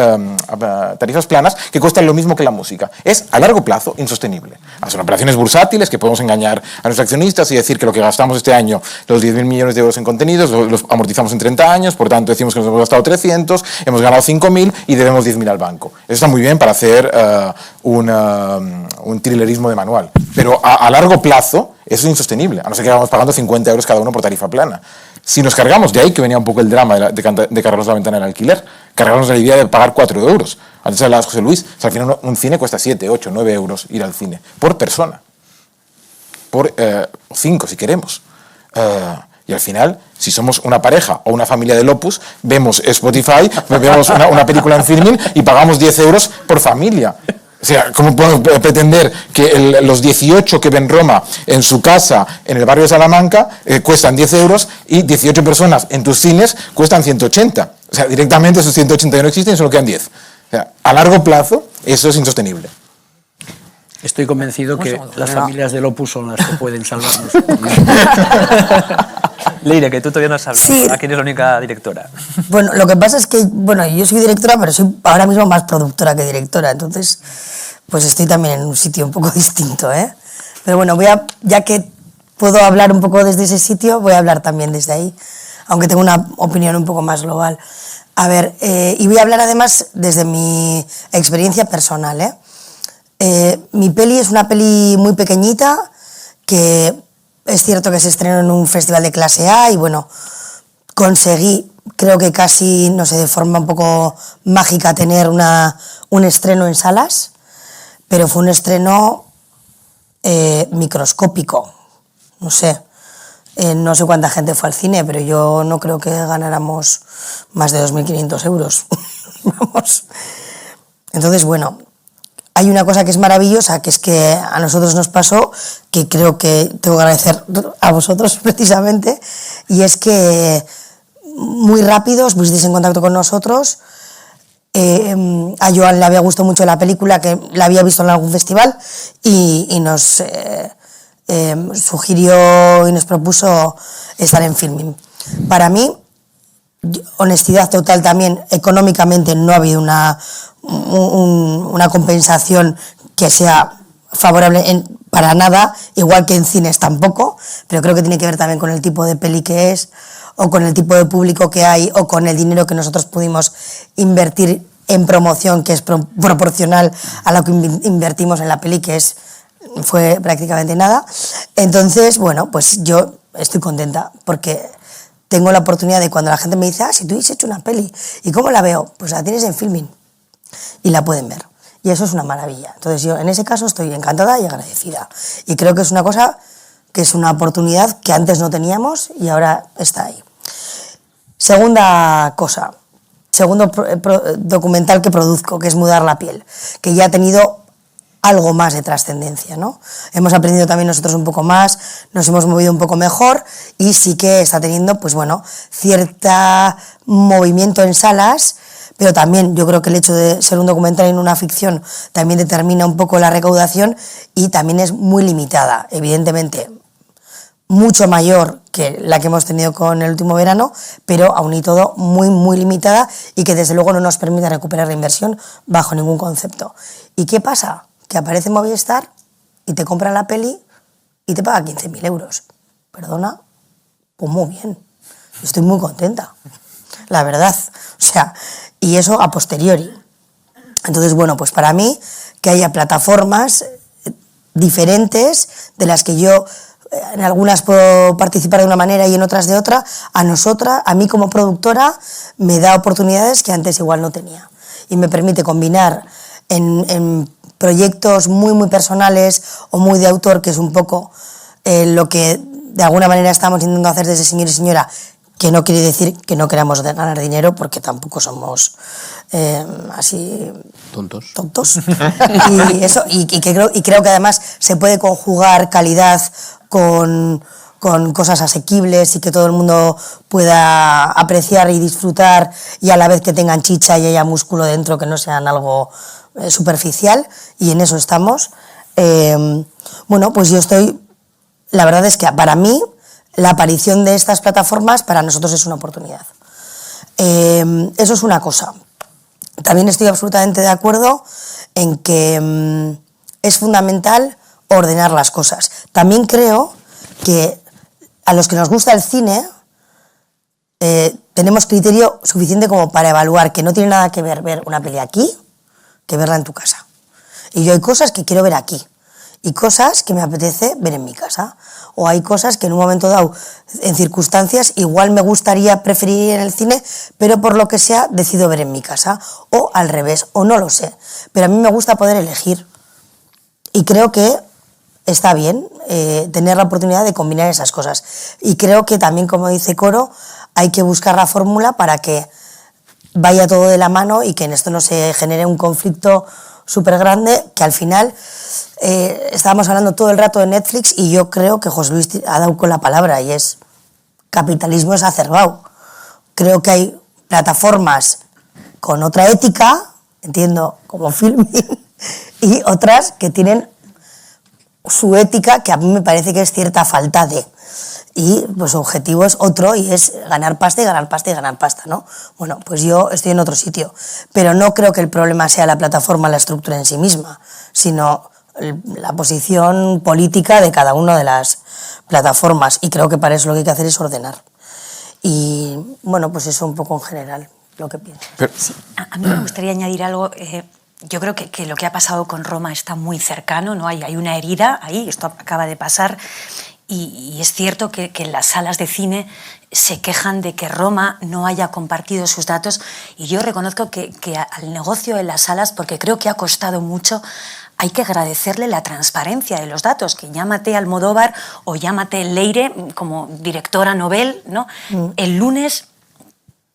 tarifas planas que cuestan lo mismo que la música? Es a largo plazo insostenible. Son operaciones bursátiles que podemos engañar a nuestros accionistas y decir que lo que gastamos este año, los 10.000 millones de euros en contenidos, los amortizamos en 30 años, por tanto decimos que nos hemos gastado 300, hemos ganado 5.000 y debemos 10.000 al banco. Eso está muy bien para hacer un thrillerismo de manual, pero a largo plazo eso es insostenible, a no ser que vamos pagando 50 euros cada uno por tarifa plana. Si nos cargamos, de ahí que venía un poco el drama de cargarnos la ventana del alquiler, cargarnos la idea de pagar 4 euros. Antes hablabas, José Luis, o sea, al final un cine cuesta 7, 8, 9 euros ir al cine, por persona. Por 5 si queremos. Y al final, si somos una pareja o una familia del Opus, vemos Spotify, vemos una película en Filmin y pagamos 10 euros por familia. O sea, ¿cómo podemos pretender que los 18 que ven Roma en su casa en el barrio de Salamanca cuestan 10 euros y 18 personas en tus cines cuestan 180? O sea, directamente esos 180 ya no existen y solo quedan 10. O sea, a largo plazo eso es insostenible. Estoy convencido que las familias del Opus son las que pueden salvarnos. Leire, que tú todavía no has hablado. Sí. Aquí eres la única directora. Bueno, lo que pasa es que, bueno, yo soy directora, pero soy ahora mismo más productora que directora, entonces, pues estoy también en un sitio un poco distinto, ¿eh? Pero bueno, ya que puedo hablar un poco desde ese sitio, voy a hablar también desde ahí, aunque tengo una opinión un poco más global. A ver, y voy a hablar además desde mi experiencia personal, ¿eh? Mi peli es una peli muy pequeñita que es cierto que se estrenó en un festival de clase A y bueno, conseguí, creo que casi, no sé, de forma un poco mágica tener un estreno en salas, pero fue un estreno microscópico, no sé. No sé cuánta gente fue al cine, pero yo no creo que ganáramos más de 2.500 euros. Vamos. Entonces, bueno, hay una cosa que es maravillosa, que es que a nosotros nos pasó, que creo que tengo que agradecer a vosotros precisamente, y es que muy rápido os pusisteis en contacto con nosotros. A Joan le había gustado mucho la película, que la había visto en algún festival, y nos sugirió y nos propuso estar en Filmin. Para mí honestidad total también, económicamente no ha habido una compensación que sea favorable para nada, igual que en cines tampoco, pero creo que tiene que ver también con el tipo de peli que es, o con el tipo de público que hay, o con el dinero que nosotros pudimos invertir en promoción, que es proporcional a lo que invertimos en la peli, que fue prácticamente nada. Entonces, bueno, pues yo estoy contenta, porque tengo la oportunidad de, cuando la gente me dice, si tú has hecho una peli, ¿y cómo la veo? Pues la tienes en Filmin y la pueden ver. Y eso es una maravilla. Entonces yo en ese caso estoy encantada y agradecida. Y creo que es una cosa, que es una oportunidad que antes no teníamos y ahora está ahí. Segunda cosa, segundo documental que produzco, que es Mudar la piel, que ya ha tenido algo más de trascendencia, ¿no? Hemos aprendido también nosotros un poco más, nos hemos movido un poco mejor y sí que está teniendo, pues bueno, cierto movimiento en salas, pero también yo creo que el hecho de ser un documental en una ficción también determina un poco la recaudación y también es muy limitada, evidentemente mucho mayor que la que hemos tenido con el último verano, pero aún y todo muy, muy limitada y que desde luego no nos permite recuperar la inversión bajo ningún concepto. ¿Y qué pasa? Que aparece Movistar y te compra la peli y te paga 15.000 euros. ¿Perdona? Pues muy bien. Estoy muy contenta, la verdad. O sea, y eso a posteriori. Entonces, bueno, pues para mí que haya plataformas diferentes de las que yo en algunas puedo participar de una manera y en otras de otra, a mí como productora me da oportunidades que antes igual no tenía. Y me permite combinar en proyectos muy, muy personales o muy de autor, que es un poco lo que de alguna manera estamos intentando hacer desde Señor y Señora, que no quiere decir que no queramos ganar dinero, porque tampoco somos así tontos. y creo que además se puede conjugar calidad con cosas asequibles y que todo el mundo pueda apreciar y disfrutar, y a la vez que tengan chicha y haya músculo dentro, que no sean algo superficial, y en eso estamos. Bueno, pues la verdad es que para mí la aparición de estas plataformas para nosotros es una oportunidad. Eso es una cosa. También estoy absolutamente de acuerdo en que es fundamental ordenar las cosas. También creo que a los que nos gusta el cine tenemos criterio suficiente como para evaluar que no tiene nada que ver una peli aquí que verla en tu casa. Y yo hay cosas que quiero ver aquí y cosas que me apetece ver en mi casa. O hay cosas que en un momento dado, en circunstancias, igual me gustaría preferir en el cine, pero por lo que sea decido ver en mi casa. O al revés, o no lo sé. Pero a mí me gusta poder elegir. Y creo que está bien tener la oportunidad de combinar esas cosas. Y creo que también, como dice Coro, hay que buscar la fórmula para que vaya todo de la mano y que en esto no se genere un conflicto súper grande, que al final estábamos hablando todo el rato de Netflix y yo creo que José Luis ha dado con la palabra, y es capitalismo exacerbado. Creo que hay plataformas con otra ética, entiendo, como Filmin, y otras que tienen su ética, que a mí me parece que es cierta falta de. Y pues su objetivo es otro, y es ganar pasta y ganar pasta y ganar pasta, ¿no? Bueno, pues yo estoy en otro sitio, pero no creo que el problema sea la plataforma, la estructura en sí misma, sino la posición política de cada una de las plataformas, y creo que para eso lo que hay que hacer es ordenar. Y bueno, pues eso un poco en general lo que pienso. Sí, a mí me gustaría añadir algo. Yo creo que lo que ha pasado con Roma está muy cercano, ¿no? Hay una herida ahí, esto acaba de pasar. Y es cierto que en las salas de cine se quejan de que Roma no haya compartido sus datos, y yo reconozco que al negocio de las salas, porque creo que ha costado mucho, hay que agradecerle la transparencia de los datos, que llámate Almodóvar o llámate Leire como directora Nobel, ¿no? El lunes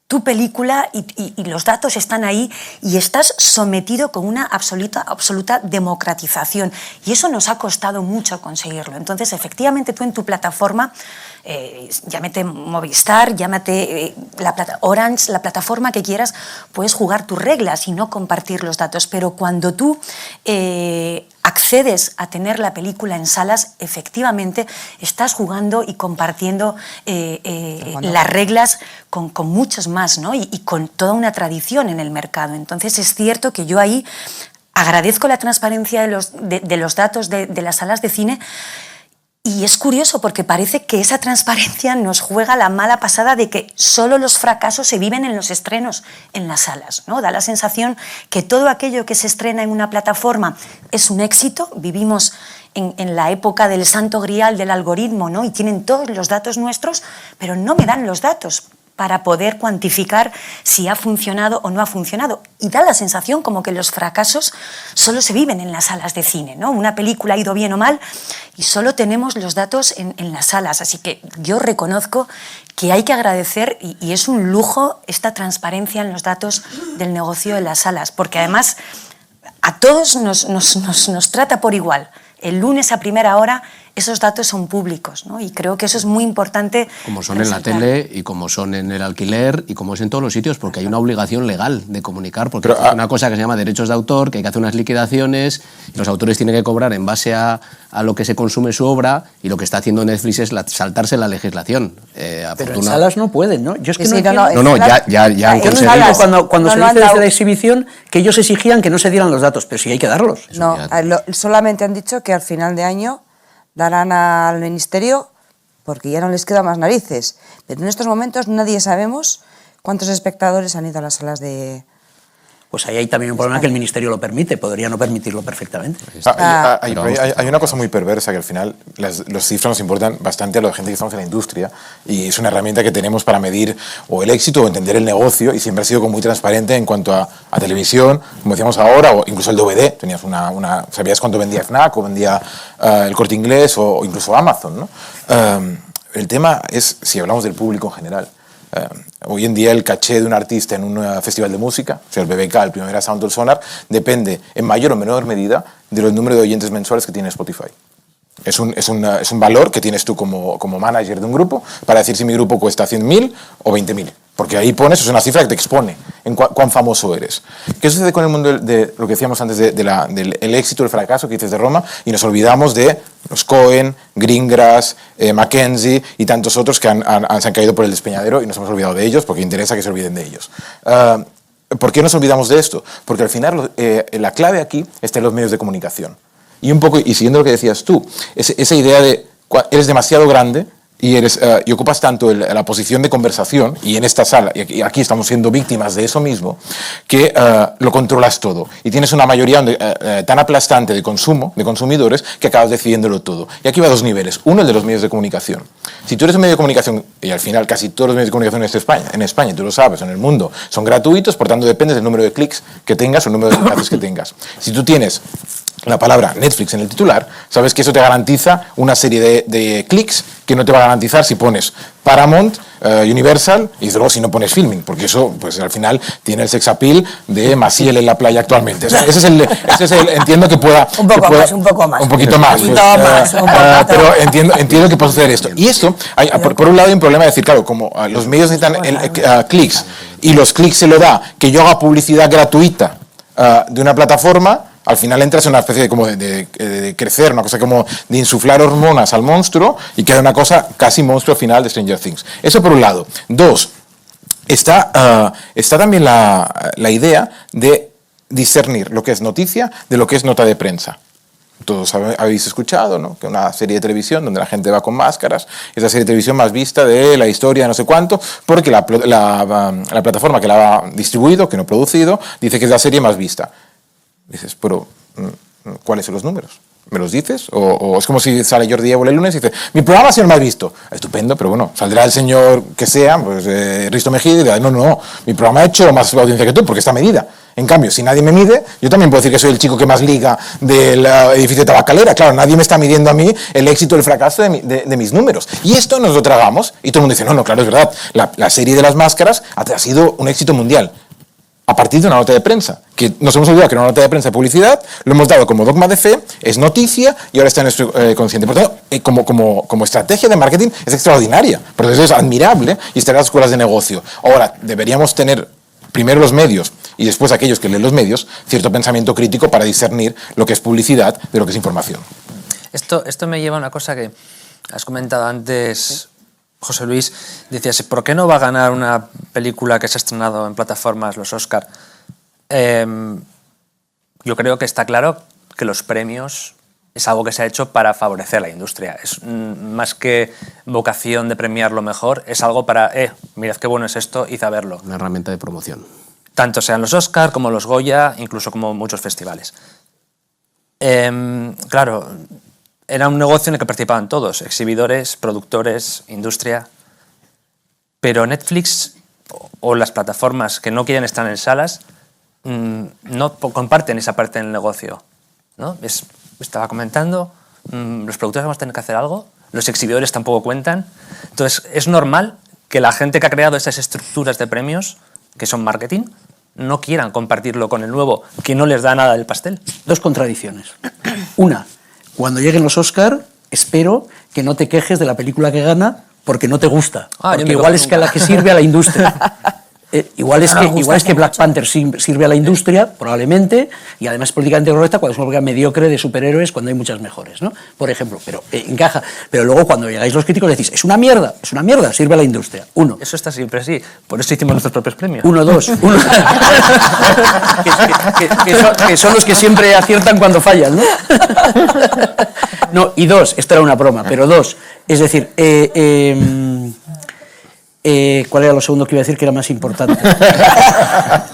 tu película y los datos están ahí y estás sometido con una absoluta democratización, y eso nos ha costado mucho conseguirlo. Entonces, efectivamente, tú en tu plataforma, llámate Movistar, llámate Orange, la plataforma que quieras, puedes jugar tus reglas y no compartir los datos, pero cuando tú accedes a tener la película en salas, efectivamente estás jugando y compartiendo las reglas con muchos más, ¿no? y con toda una tradición en el mercado. Entonces es cierto que yo ahí agradezco la transparencia de los datos de las salas de cine. Y es curioso porque parece que esa transparencia nos juega la mala pasada de que solo los fracasos se viven en los estrenos en las salas, ¿no? Da la sensación que todo aquello que se estrena en una plataforma es un éxito. Vivimos en la época del santo grial del algoritmo, ¿no? Y tienen todos los datos nuestros, pero no me dan los datos para poder cuantificar si ha funcionado o no ha funcionado. Y da la sensación como que los fracasos solo se viven en las salas de cine, ¿no? Una película ha ido bien o mal y solo tenemos los datos en las salas. Así que yo reconozco que hay que agradecer, y es un lujo, esta transparencia en los datos del negocio de las salas, porque además a todos nos trata por igual. El lunes a primera hora esos datos son públicos, ¿no? Y creo que eso es muy importante. Como son en la tele y como son en el alquiler y como es en todos los sitios, porque hay una obligación legal de comunicar, porque es una cosa que se llama derechos de autor, que hay que hacer unas liquidaciones, y los autores tienen que cobrar en base a lo que se consume su obra, y lo que está haciendo Netflix es saltarse la legislación. Pero en salas no pueden, ¿no? Yo es que Sí, no ya han yo no conseguido. entiendo cuando se No lo dice han desde dado. la exhibición que ellos exigían que no se dieran los datos, pero sí hay que darlos. No, solamente han dicho que al final de año darán al ministerio porque ya no les queda más narices. Pero en estos momentos nadie sabemos cuántos espectadores han ido a las salas de... Pues ahí hay también un problema que el ministerio lo permite, podría no permitirlo perfectamente. Hay una cosa muy perversa que al final los cifras nos importan bastante a la gente que estamos en la industria, y es una herramienta que tenemos para medir o el éxito o entender el negocio, y siempre ha sido como muy transparente en cuanto a televisión, como decíamos ahora, o incluso el DVD. Tenías sabías cuánto vendía FNAC o vendía el Corte Inglés o incluso Amazon, ¿no? El tema es si hablamos del público en general. Hoy en día el caché de un artista en un festival de música, o sea, el BBK, el Primavera Sound o el Sonar, depende en mayor o menor medida del número de oyentes mensuales que tiene Spotify. Es un valor que tienes tú como manager de un grupo para decir si mi grupo cuesta 100.000 o 20.000. Porque ahí pones, es una cifra que te expone en cuán famoso eres. ¿Qué sucede con el mundo de lo que decíamos antes del éxito, el fracaso que dices de Roma? Y nos olvidamos de los Cohen, Greengrass, Mackenzie y tantos otros que se han caído por el despeñadero, y nos hemos olvidado de ellos porque interesa que se olviden de ellos. ¿Por qué nos olvidamos de esto? Porque al final la clave aquí está en los medios de comunicación. Y un poco, y siguiendo lo que decías tú, esa idea de eres demasiado grande y ocupas tanto la posición de conversación, y en esta sala, y aquí estamos siendo víctimas de eso mismo, que lo controlas todo. Y tienes una mayoría tan aplastante de consumidores, que acabas decidiéndolo todo. Y aquí va a dos niveles. Uno, el de los medios de comunicación. Si tú eres un medio de comunicación, y al final casi todos los medios de comunicación en España, tú lo sabes, en el mundo, son gratuitos, por tanto dependes del número de clics que tengas o el número de enlaces que tengas. Si tú tienes la palabra Netflix en el titular, sabes que eso te garantiza una serie de clics que no te va a garantizar si pones Paramount, Universal, y luego si no pones Filming, porque eso pues al final tiene el sex appeal de Maciel en la playa actualmente. Ese es el entiendo que pueda... Un poco más. Un poquito más. Pero entiendo que puede suceder esto. Y esto, por un lado hay un problema de decir, claro, como los medios necesitan clics, y los clics se lo da que yo haga publicidad gratuita de una plataforma, al final entras en una especie de crecer, una cosa como de insuflar hormonas al monstruo, y queda una cosa casi monstruo final de Stranger Things. Eso por un lado. Dos, está también la idea de discernir lo que es noticia de lo que es nota de prensa. Todos habéis escuchado, ¿no?, que una serie de televisión donde la gente va con máscaras es la serie de televisión más vista de la historia, no sé cuánto, porque la plataforma que la ha distribuido, que no ha producido, dice que es la serie más vista. Dices, pero ¿cuáles son los números? ¿Me los dices? O es como si sale Jordi Évole el lunes y dice, mi programa ha sido el más visto. Estupendo, pero bueno, saldrá el señor que sea, pues Risto Mejía, y dirá, no, mi programa ha hecho más audiencia que tú, porque está medida. En cambio, si nadie me mide, yo también puedo decir que soy el chico que más liga del edificio de Tabacalera. Claro, nadie me está midiendo a mí el éxito o el fracaso de mis números. Y esto nos lo tragamos, y todo el mundo dice, no, claro, es verdad, la serie de las máscaras ha sido un éxito mundial. A partir de una nota de prensa, que nos hemos olvidado que una nota de prensa de publicidad lo hemos dado como dogma de fe, es noticia y ahora está en nuestro consciente. Por tanto, como estrategia de marketing es extraordinaria, por eso es admirable y está en las escuelas de negocio. Ahora, deberíamos tener primero los medios y después aquellos que leen los medios, cierto pensamiento crítico para discernir lo que es publicidad de lo que es información. Esto me lleva a una cosa que has comentado antes, José Luis. Decías, ¿por qué no va a ganar una película que se ha estrenado en plataformas los Oscar? Yo creo que está claro que los premios es algo que se ha hecho para favorecer la industria. Es más que vocación de premiar lo mejor, es algo para, mirad qué bueno es esto, id a verlo. Una herramienta de promoción. Tanto sean los Oscar como los Goya, incluso como muchos festivales. Claro, era un negocio en el que participaban todos, exhibidores, productores, industria. Pero Netflix o las plataformas que no quieren estar en salas no comparten esa parte del negocio, ¿no? Estaba comentando, los productores vamos a tener que hacer algo, los exhibidores tampoco cuentan. Entonces, es normal que la gente que ha creado esas estructuras de premios, que son marketing, no quieran compartirlo con el nuevo, que no les da nada del pastel. Dos contradicciones. Una, cuando lleguen los Oscar, espero que no te quejes de la película que gana porque no te gusta. Porque igual es que a la que sirve a la industria. Igual es que Black Panther sirve a la industria, probablemente, y además es políticamente correcta cuando es una película mediocre de superhéroes cuando hay muchas mejores, ¿no? Por ejemplo, pero encaja. Pero luego cuando llegáis los críticos decís, es una mierda, sirve a la industria. Uno. Eso está siempre así, por eso hicimos nuestros propios premios. Uno, dos. que son los que siempre aciertan cuando fallan, ¿no? No, y dos, esto era una broma, pero dos. Es decir, ¿cuál era lo segundo que iba a decir que era más importante?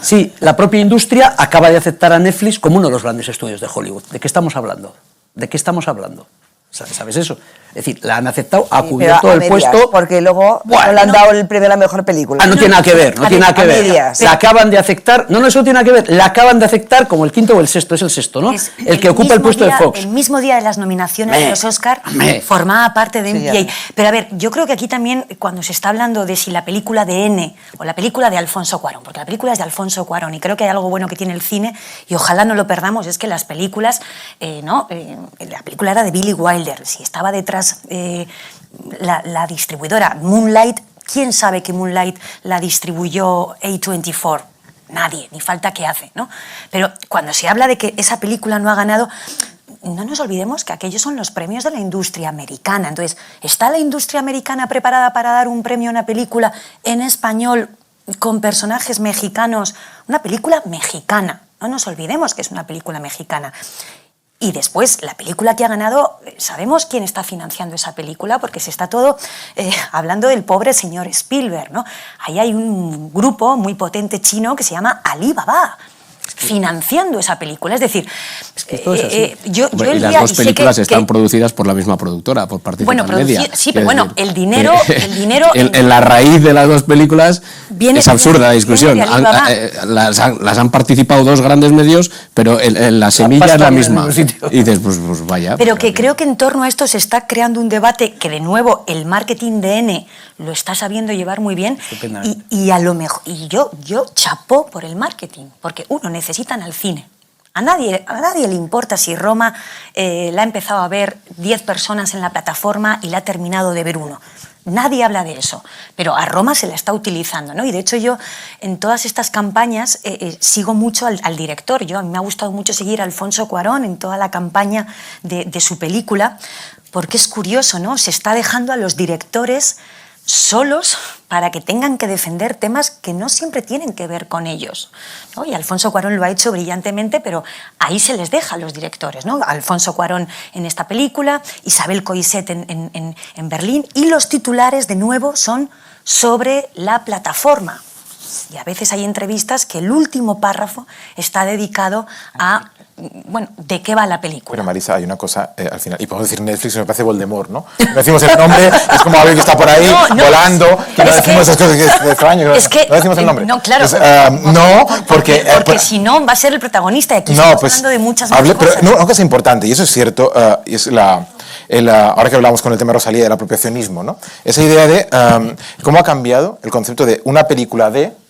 Sí, la propia industria acaba de aceptar a Netflix como uno de los grandes estudios de Hollywood. ¿De qué estamos hablando? ¿De qué estamos hablando? ¿Sabes eso? Es decir, la han aceptado, ha cubierto el puesto... Porque luego no le han dado el premio a la mejor película. No tiene nada que ver, no tiene nada que ver. Medias. La acaban de aceptar, no, eso no tiene nada que ver, la acaban de aceptar como el quinto o el sexto, es el sexto, ¿no? El que ocupa el puesto de Fox. El mismo día de las nominaciones de los Oscar formaba parte de NBA. Pero a ver, yo creo que aquí también, cuando se está hablando de si la película de N o la película de Alfonso Cuarón, porque la película es de Alfonso Cuarón y creo que hay algo bueno que tiene el cine y ojalá no lo perdamos, es que las películas, la película era de Billy Wilder, si estaba detrás la distribuidora Moonlight, ¿quién sabe que Moonlight la distribuyó A24? Nadie, ni falta que hace, ¿no? Pero cuando se habla de que esa película no ha ganado, no nos olvidemos que aquellos son los premios de la industria americana. Entonces, ¿está la industria americana preparada para dar un premio a una película en español con personajes mexicanos? Una película mexicana, no nos olvidemos que es una película mexicana. Y después, la película que ha ganado, sabemos quién está financiando esa película, porque se está todo hablando del pobre señor Spielberg, ¿no? Ahí hay un grupo muy potente chino que se llama Alibaba, financiando esa película. Es decir, y las dos películas están producidas por la misma productora, por Participación Media. Sí, pero bueno, el dinero en la raíz de las dos películas es absurda la discusión. Las han participado dos grandes medios, pero la semilla es la misma. Y dices, pues vaya. Pero que creo que en torno a esto se está creando un debate que, de nuevo, el marketing de N lo está sabiendo llevar muy bien. Y a lo mejor, yo chapó por el marketing, porque necesitan al cine. A nadie le importa si Roma la ha empezado a ver 10 personas en la plataforma y la ha terminado de ver uno. Nadie habla de eso, pero a Roma se la está utilizando, ¿no? Y de hecho yo en todas estas campañas sigo mucho al director. A mí me ha gustado mucho seguir a Alfonso Cuarón en toda la campaña de su película, porque es curioso, ¿no? Se está dejando a los directores solos para que tengan que defender temas que no siempre tienen que ver con ellos, ¿no? Y Alfonso Cuarón lo ha hecho brillantemente, pero ahí se les deja a los directores, ¿no? Alfonso Cuarón en esta película, Isabel Coixet en Berlín, y los titulares, de nuevo, son sobre la plataforma. Y a veces hay entrevistas que el último párrafo está dedicado a, bueno, ¿de qué va la película? Pero Marisa, hay una cosa al final, y podemos decir Netflix, me parece Voldemort, ¿no? No decimos el nombre, es como alguien que está por ahí volando, que no decimos esas cosas que es extraño, no decimos el nombre. No, claro. No, porque si no, va a ser el protagonista, y aquí estamos hablando de muchas más cosas. Pero una cosa importante, y eso es cierto, y es ahora que hablamos con el tema Rosalía del apropiacionismo, ¿no? Esa idea de cómo ha cambiado el concepto de una película de...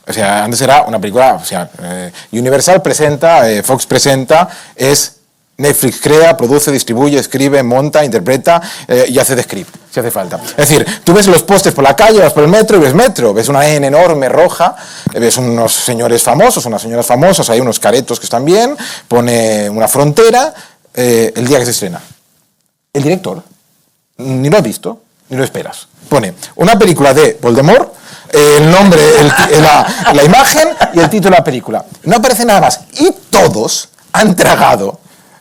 O sea, antes era una película, Universal presenta, Fox presenta, es Netflix crea, produce, distribuye, escribe, monta, interpreta y hace de script, si hace falta. Es decir, tú ves los pósters por la calle, vas por el metro y ves metro, ves una N enorme, roja, ves unos señores famosos, unas señoras famosas, hay unos caretos que están bien, pone una frontera, el día que se estrena. El director ni lo ha visto, ni lo esperas. Pone una película de Voldemort, el nombre, la imagen y el título de la película. No aparece nada más. Y todos han tragado,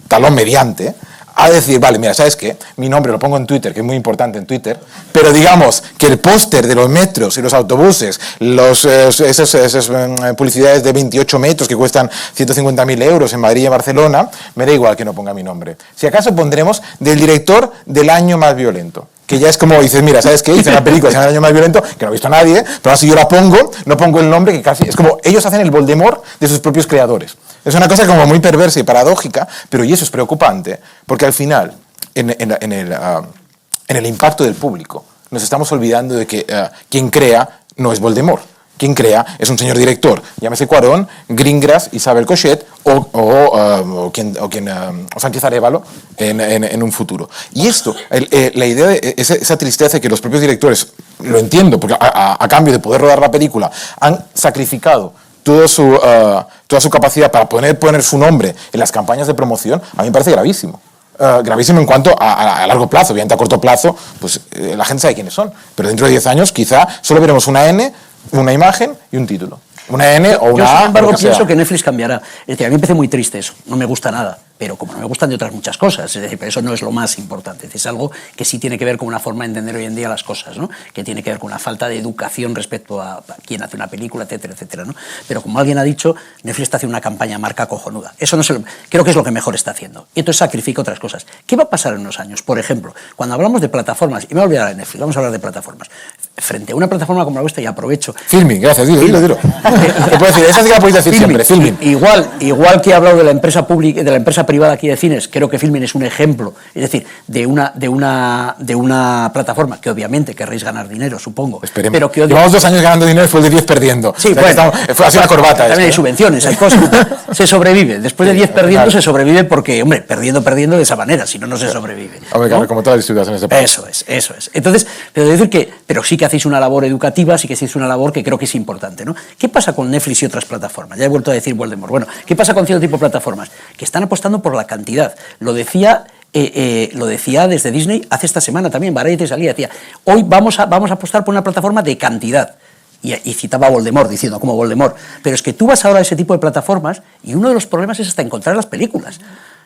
talón mediante, a decir, vale, mira, ¿sabes qué? Mi nombre lo pongo en Twitter, que es muy importante en Twitter, pero digamos que el póster de los metros y los autobuses, esas publicidades de 28 metros que cuestan 150.000 euros en Madrid y en Barcelona, me da igual que no ponga mi nombre. Si acaso pondremos del director del año más violento. Que ya es como dices, mira, ¿sabes qué? Hice una película que se llama El año más violento, que no ha visto nadie, pero así yo la pongo, no pongo el nombre, que casi... Es como ellos hacen el Voldemort de sus propios creadores. Es una cosa como muy perversa y paradójica, pero y eso es preocupante, porque al final, en el impacto del público, nos estamos olvidando de que quien crea no es Voldemort. Quien crea es un señor director, llámese Cuarón, Greengrass, Isabel Cochet o Sánchez Arévalo en un futuro. Y esto, la idea de esa tristeza de que los propios directores, lo entiendo, porque a cambio de poder rodar la película, han sacrificado toda su capacidad para poner su nombre en las campañas de promoción, a mí me parece gravísimo. Gravísimo en cuanto a largo plazo. Obviamente a corto plazo, pues la gente sabe quiénes son, pero dentro de 10 años quizá solo veremos una N, una imagen y un título. Una N o una A. Yo, sin embargo, lo que pienso sea. que Netflix cambiará. Es decir, a mí me parece muy triste eso, no me gusta nada, pero como no me gustan de otras muchas cosas, es decir, pero eso no es lo más importante, es algo que sí tiene que ver con una forma de entender hoy en día las cosas, ¿no? Que tiene que ver con una falta de educación respecto a quién hace una película, etcétera, etcétera, ¿no? Pero como alguien ha dicho, Netflix está haciendo una campaña marca cojonuda. Eso no creo que es lo que mejor está haciendo. Y entonces sacrifica otras cosas. ¿Qué va a pasar en unos años? Por ejemplo, cuando hablamos de plataformas, y me voy a olvidar de Netflix, vamos a hablar de plataformas. Frente a una plataforma como la vuestra, y aprovecho... Filming, gracias, dilo. Te puedo decir, esa sí que la podéis decir siempre, Filming. Igual que he hablado de la empresa pública, de la empresa privada aquí de cines, creo que Filming es un ejemplo, es decir, de una plataforma que obviamente querréis ganar dinero, supongo. Esperemos. Pero que Llevamos 2 años ganando dinero y fue el de 10 perdiendo. Sí, O sea, bueno, fue así una corbata. También hay esto, ¿eh? subvenciones, hay cosas. Se sobrevive. Después de 10 perdiendo, claro. se sobrevive porque, hombre, perdiendo de esa manera, si no, no se sobrevive. Hombre, claro, ¿no? como todas las distribuciones de país. Eso es. Entonces, pero sí que hacéis una labor educativa, sí que hacéis una labor que creo que es importante, ¿no? ¿Qué pasa con Netflix y otras plataformas? Ya he vuelto a decir Voldemort. Bueno, ¿qué pasa con cierto tipo de plataformas? Que están apostando por la cantidad. Lo decía desde Disney hace esta semana también, Variety salía, decía, hoy vamos a apostar por una plataforma de cantidad. Y citaba a Voldemort, diciendo, como Voldemort. Pero es que tú vas ahora a ese tipo de plataformas y uno de los problemas es hasta encontrar las películas.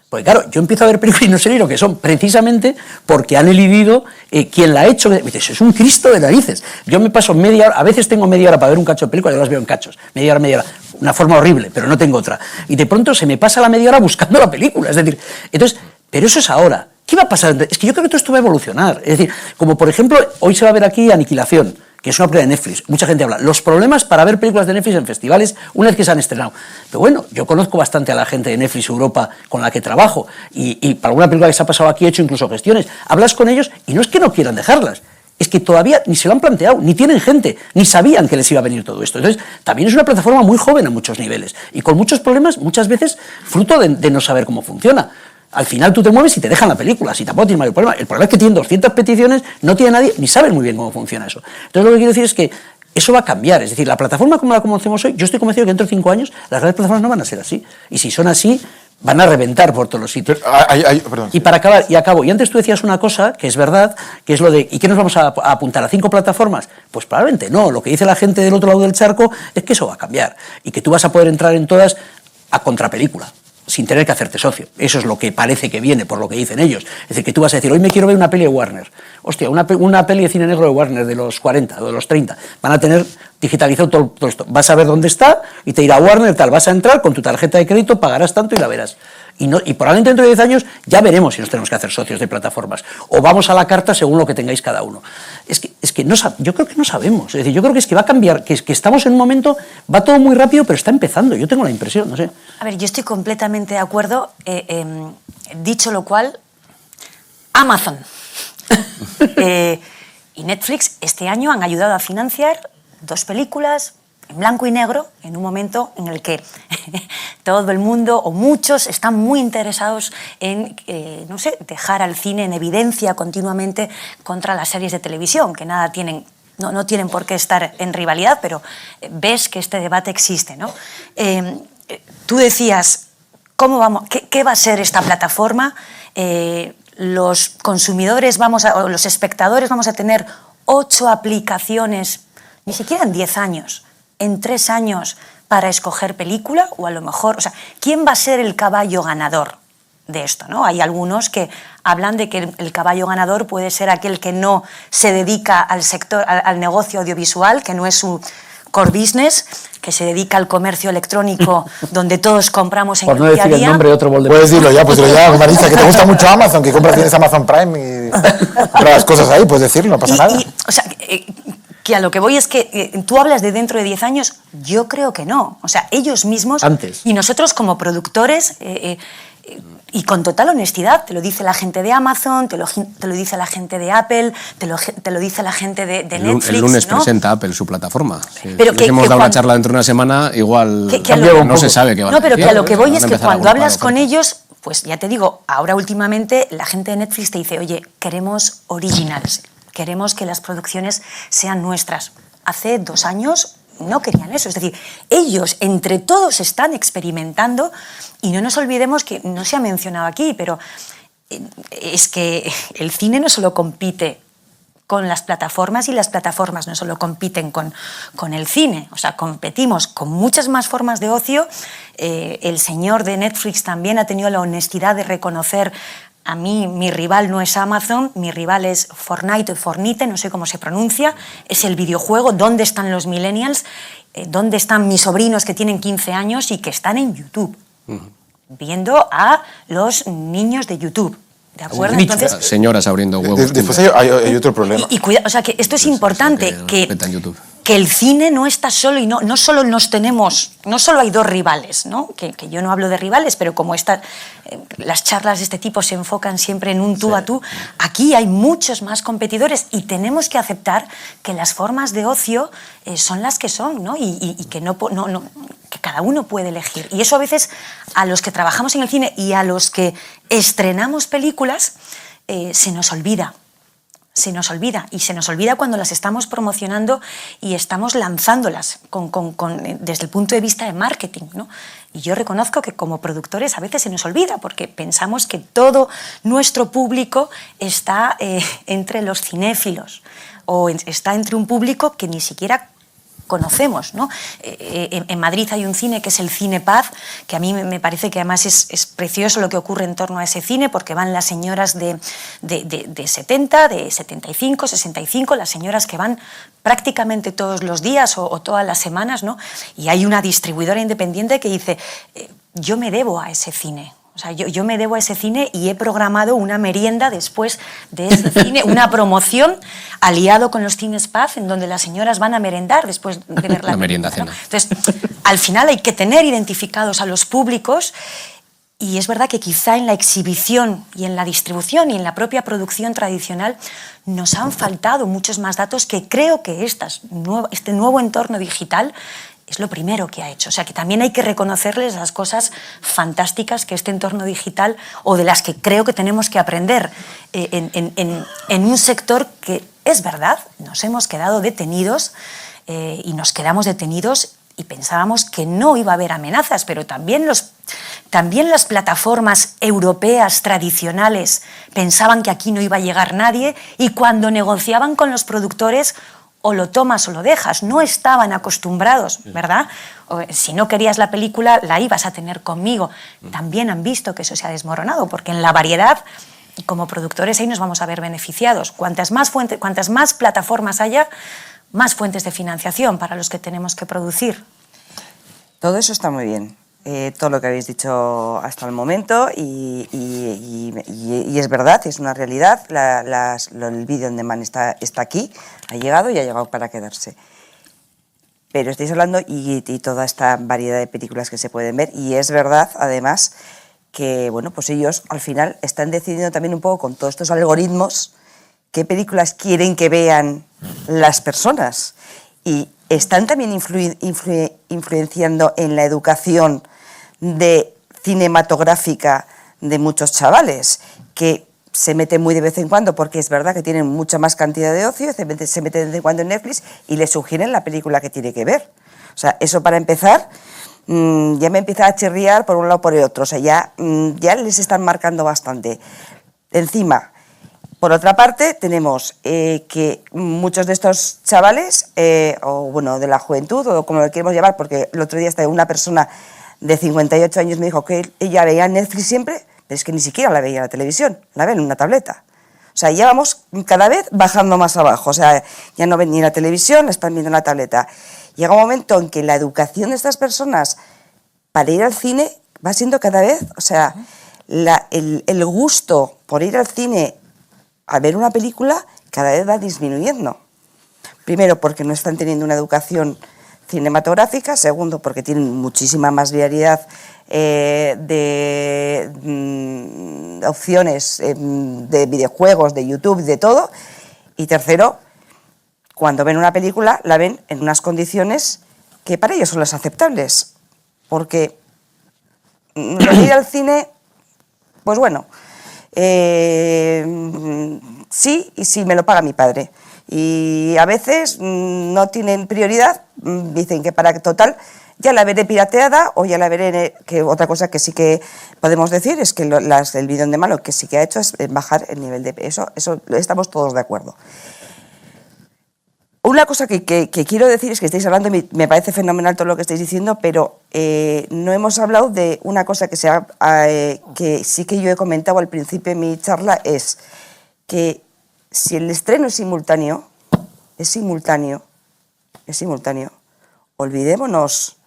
Porque claro, yo empiezo a ver películas y no sé ni lo que son, precisamente porque han elidido quién la ha hecho. Me dices, es un Cristo de narices. Yo me paso media hora, a veces tengo media hora para ver un cacho de película, yo las veo en cachos, media hora, una forma horrible, pero no tengo otra. Y de pronto se me pasa la media hora buscando la película, es decir, entonces, pero eso es ahora. ¿Qué va a pasar? Es que yo creo que todo esto va a evolucionar. Es decir, como por ejemplo, hoy se va a ver aquí Aniquilación, que es una película de Netflix. Mucha gente habla. Los problemas para ver películas de Netflix en festivales una vez que se han estrenado. Pero bueno, yo conozco bastante a la gente de Netflix Europa con la que trabajo y para alguna película que se ha pasado aquí he hecho incluso gestiones. Hablas con ellos y no es que no quieran dejarlas, es que todavía ni se lo han planteado, ni tienen gente, ni sabían que les iba a venir todo esto. Entonces, también es una plataforma muy joven a muchos niveles y con muchos problemas, muchas veces fruto de no saber cómo funciona. Al final tú te mueves y te dejan la película, si tampoco tienes mayor problema. El problema es que tienen 200 peticiones, no tiene nadie, ni saben muy bien cómo funciona eso. Entonces lo que quiero decir es que eso va a cambiar. Es decir, la plataforma como la conocemos hoy, yo estoy convencido que dentro de 5 años las grandes plataformas no van a ser así. Y si son así, van a reventar por todos los sitios. Perdón. Y para acabar, y antes tú decías una cosa que es verdad, que es lo de, ¿y qué nos vamos a apuntar a 5 plataformas? Pues probablemente no. Lo que dice la gente del otro lado del charco es que eso va a cambiar y que tú vas a poder entrar en todas a contrapelícula, sin tener que hacerte socio. Eso es lo que parece que viene, por lo que dicen ellos. Es decir, que tú vas a decir, hoy me quiero ver una peli de Warner. Hostia, una peli de cine negro de Warner de los 40 o de los 30. Van a tener digitalizado todo esto. Vas a ver dónde está y te irá a Warner, tal. Vas a entrar con tu tarjeta de crédito, pagarás tanto y la verás. Y probablemente dentro de 10 años ya veremos si nos tenemos que hacer socios de plataformas. O vamos a la carta según lo que tengáis cada uno. Es que no, yo creo que no sabemos. Es decir, yo creo que es que va a cambiar, que estamos en un momento, va todo muy rápido, pero está empezando. Yo tengo la impresión, no sé. A ver, yo estoy completamente de acuerdo. Dicho lo cual, Amazon y Netflix este año han ayudado a financiar 2 películas en blanco y negro, en un momento en el que todo el mundo o muchos están muy interesados en, no sé, dejar al cine en evidencia continuamente contra las series de televisión, que nada tienen, no tienen por qué estar en rivalidad, pero ves que este debate existe, ¿no? Tú decías, ¿qué va a ser esta plataforma? Los consumidores o los espectadores vamos a tener 8 aplicaciones, ni siquiera en 10 años, en 3 años para escoger película, o a lo mejor, o sea, ¿quién va a ser el caballo ganador de esto, ¿no? Hay algunos que hablan de que el caballo ganador puede ser aquel que no se dedica al sector, al negocio audiovisual, que no es su core business, que se dedica al comercio electrónico, donde todos compramos en Por no el día a decir el día. nombre de otro Voldemort. Puedes decirlo ya, pues dilo ya, Marisa, que te gusta mucho Amazon, que compras tienes Amazon Prime y compras las cosas ahí, puedes decirlo, no pasa nada. O sea, que a lo que voy es que tú hablas de dentro de 10 años, yo creo que no. O sea, ellos mismos Antes. y nosotros como productores, y con total honestidad, te lo dice la gente de Amazon, te lo dice la gente de Apple, te lo dice la gente de Netflix. El lunes ¿no? presenta Apple su plataforma. Si Pero les hemos dado una charla dentro de una semana, igual no se sabe qué va a No, pero que a lo que voy Van a es que empezar a cuando hablas agrupar con ellos, pues ya te digo, ahora últimamente la gente de Netflix te dice, oye, queremos originals, queremos que las producciones sean nuestras. Hace 2 años no querían eso, es decir, ellos entre todos están experimentando, y no nos olvidemos que no se ha mencionado aquí, pero es que el cine no solo compite con las plataformas, y las plataformas no solo compiten con el cine, o sea, competimos con muchas más formas de ocio. El señor de Netflix también ha tenido la honestidad de reconocer: a mí mi rival no es Amazon, mi rival es Fortnite, no sé cómo se pronuncia, es el videojuego. ¿Dónde están los millennials? ¿Dónde están mis sobrinos que tienen 15 años y que están en YouTube? Viendo a los niños de YouTube. ¿De acuerdo? Entonces, señoras abriendo huevos. Después hay otro problema. y cuidado, o sea, que esto es importante, que el cine no está solo, y no solo nos tenemos, no solo hay 2 rivales, ¿no? Que yo no hablo de rivales, pero como las charlas de este tipo se enfocan siempre en un tú a tú, aquí hay muchos más competidores, y tenemos que aceptar que las formas de ocio son las que son, ¿no? Y que que cada uno puede elegir. Y eso a veces a los que trabajamos en el cine y a los que estrenamos películas se nos olvida. Se nos olvida, y se nos olvida cuando las estamos promocionando y estamos lanzándolas desde el punto de vista de marketing, ¿no? Y yo reconozco que como productores a veces se nos olvida, porque pensamos que todo nuestro público está entre los cinéfilos, o está entre un público que ni siquiera conocemos, ¿no? En Madrid hay un cine que es el Cine Paz, que a mí me parece que además es precioso lo que ocurre en torno a ese cine, porque van las señoras de 70, de 75, 65, las señoras que van prácticamente todos los días o todas las semanas, ¿no? Y hay una distribuidora independiente que dice, yo me debo a ese cine. O sea, yo me debo a ese cine, y he programado una merienda después de ese cine, una promoción aliado con los Cines Paz, en donde las señoras van a merendar después de ver la merienda película, ¿no? cena. Entonces, al final hay que tener identificados a los públicos, y es verdad que quizá en la exhibición y en la distribución y en la propia producción tradicional nos han faltado muchos más datos, que creo que este nuevo entorno digital es lo primero que ha hecho. O sea, que también hay que reconocerles las cosas fantásticas que este entorno digital, o de las que creo que tenemos que aprender en un sector que, es verdad, nos hemos quedado detenidos, y nos quedamos detenidos, y pensábamos que no iba a haber amenazas, pero también las plataformas europeas tradicionales pensaban que aquí no iba a llegar nadie, y cuando negociaban con los productores, o lo tomas o lo dejas, no estaban acostumbrados, ¿verdad? Si no querías la película, la ibas a tener conmigo. También han visto que eso se ha desmoronado, porque en la variedad, como productores, ahí nos vamos a ver beneficiados. Cuantas más plataformas haya, más fuentes de financiación para los que tenemos que producir. Todo eso está muy bien, todo lo que habéis dicho hasta el momento, y es verdad, es una realidad. El vídeo on demand está aquí, ha llegado para quedarse. Pero estáis hablando y toda esta variedad de películas que se pueden ver, y es verdad, además, que bueno, pues ellos al final están decidiendo también un poco con todos estos algoritmos qué películas quieren que vean las personas. Y están también influenciando en la educación cinematográfica de muchos chavales, que se meten muy de vez en cuando, porque es verdad que tienen mucha más cantidad de ocio, se meten de vez en cuando en Netflix y les sugieren la película que tiene que ver. O sea, eso para empezar, ya me empieza a chirriar por un lado o por el otro. O sea, ya les están marcando bastante. Encima, por otra parte, tenemos que muchos de estos chavales, o bueno, de la juventud, o como lo queremos llamar, porque el otro día hasta una persona de 58 años me dijo que ella veía Netflix siempre, pero es que ni siquiera la veía en la televisión, la ven en una tableta. O sea, ya vamos cada vez bajando más abajo. O sea, ya no ven ni la televisión, la están viendo en la tableta. Llega un momento en que la educación de estas personas para ir al cine va siendo cada vez, o sea, el gusto por ir al cine a ver una película cada vez va disminuyendo. Primero, porque no están teniendo una educación cinematográfica. Segundo, porque tienen muchísima más variedad de opciones de videojuegos, de YouTube, de todo. Y tercero, cuando ven una película, la ven en unas condiciones que para ellos son las aceptables. Porque ir al cine, pues bueno, sí, y sí me lo paga mi padre. Y a veces no tienen prioridad, dicen que para total ya la veré pirateada o ya la veré, que otra cosa que sí que podemos decir es que el bidón de malo que sí que ha hecho es bajar el nivel de eso estamos todos de acuerdo. Una cosa que quiero decir es que estáis hablando, y me parece fenomenal todo lo que estáis diciendo, pero no hemos hablado de una cosa que sí que yo he comentado al principio de mi charla, es que si el estreno es simultáneo, olvidémonos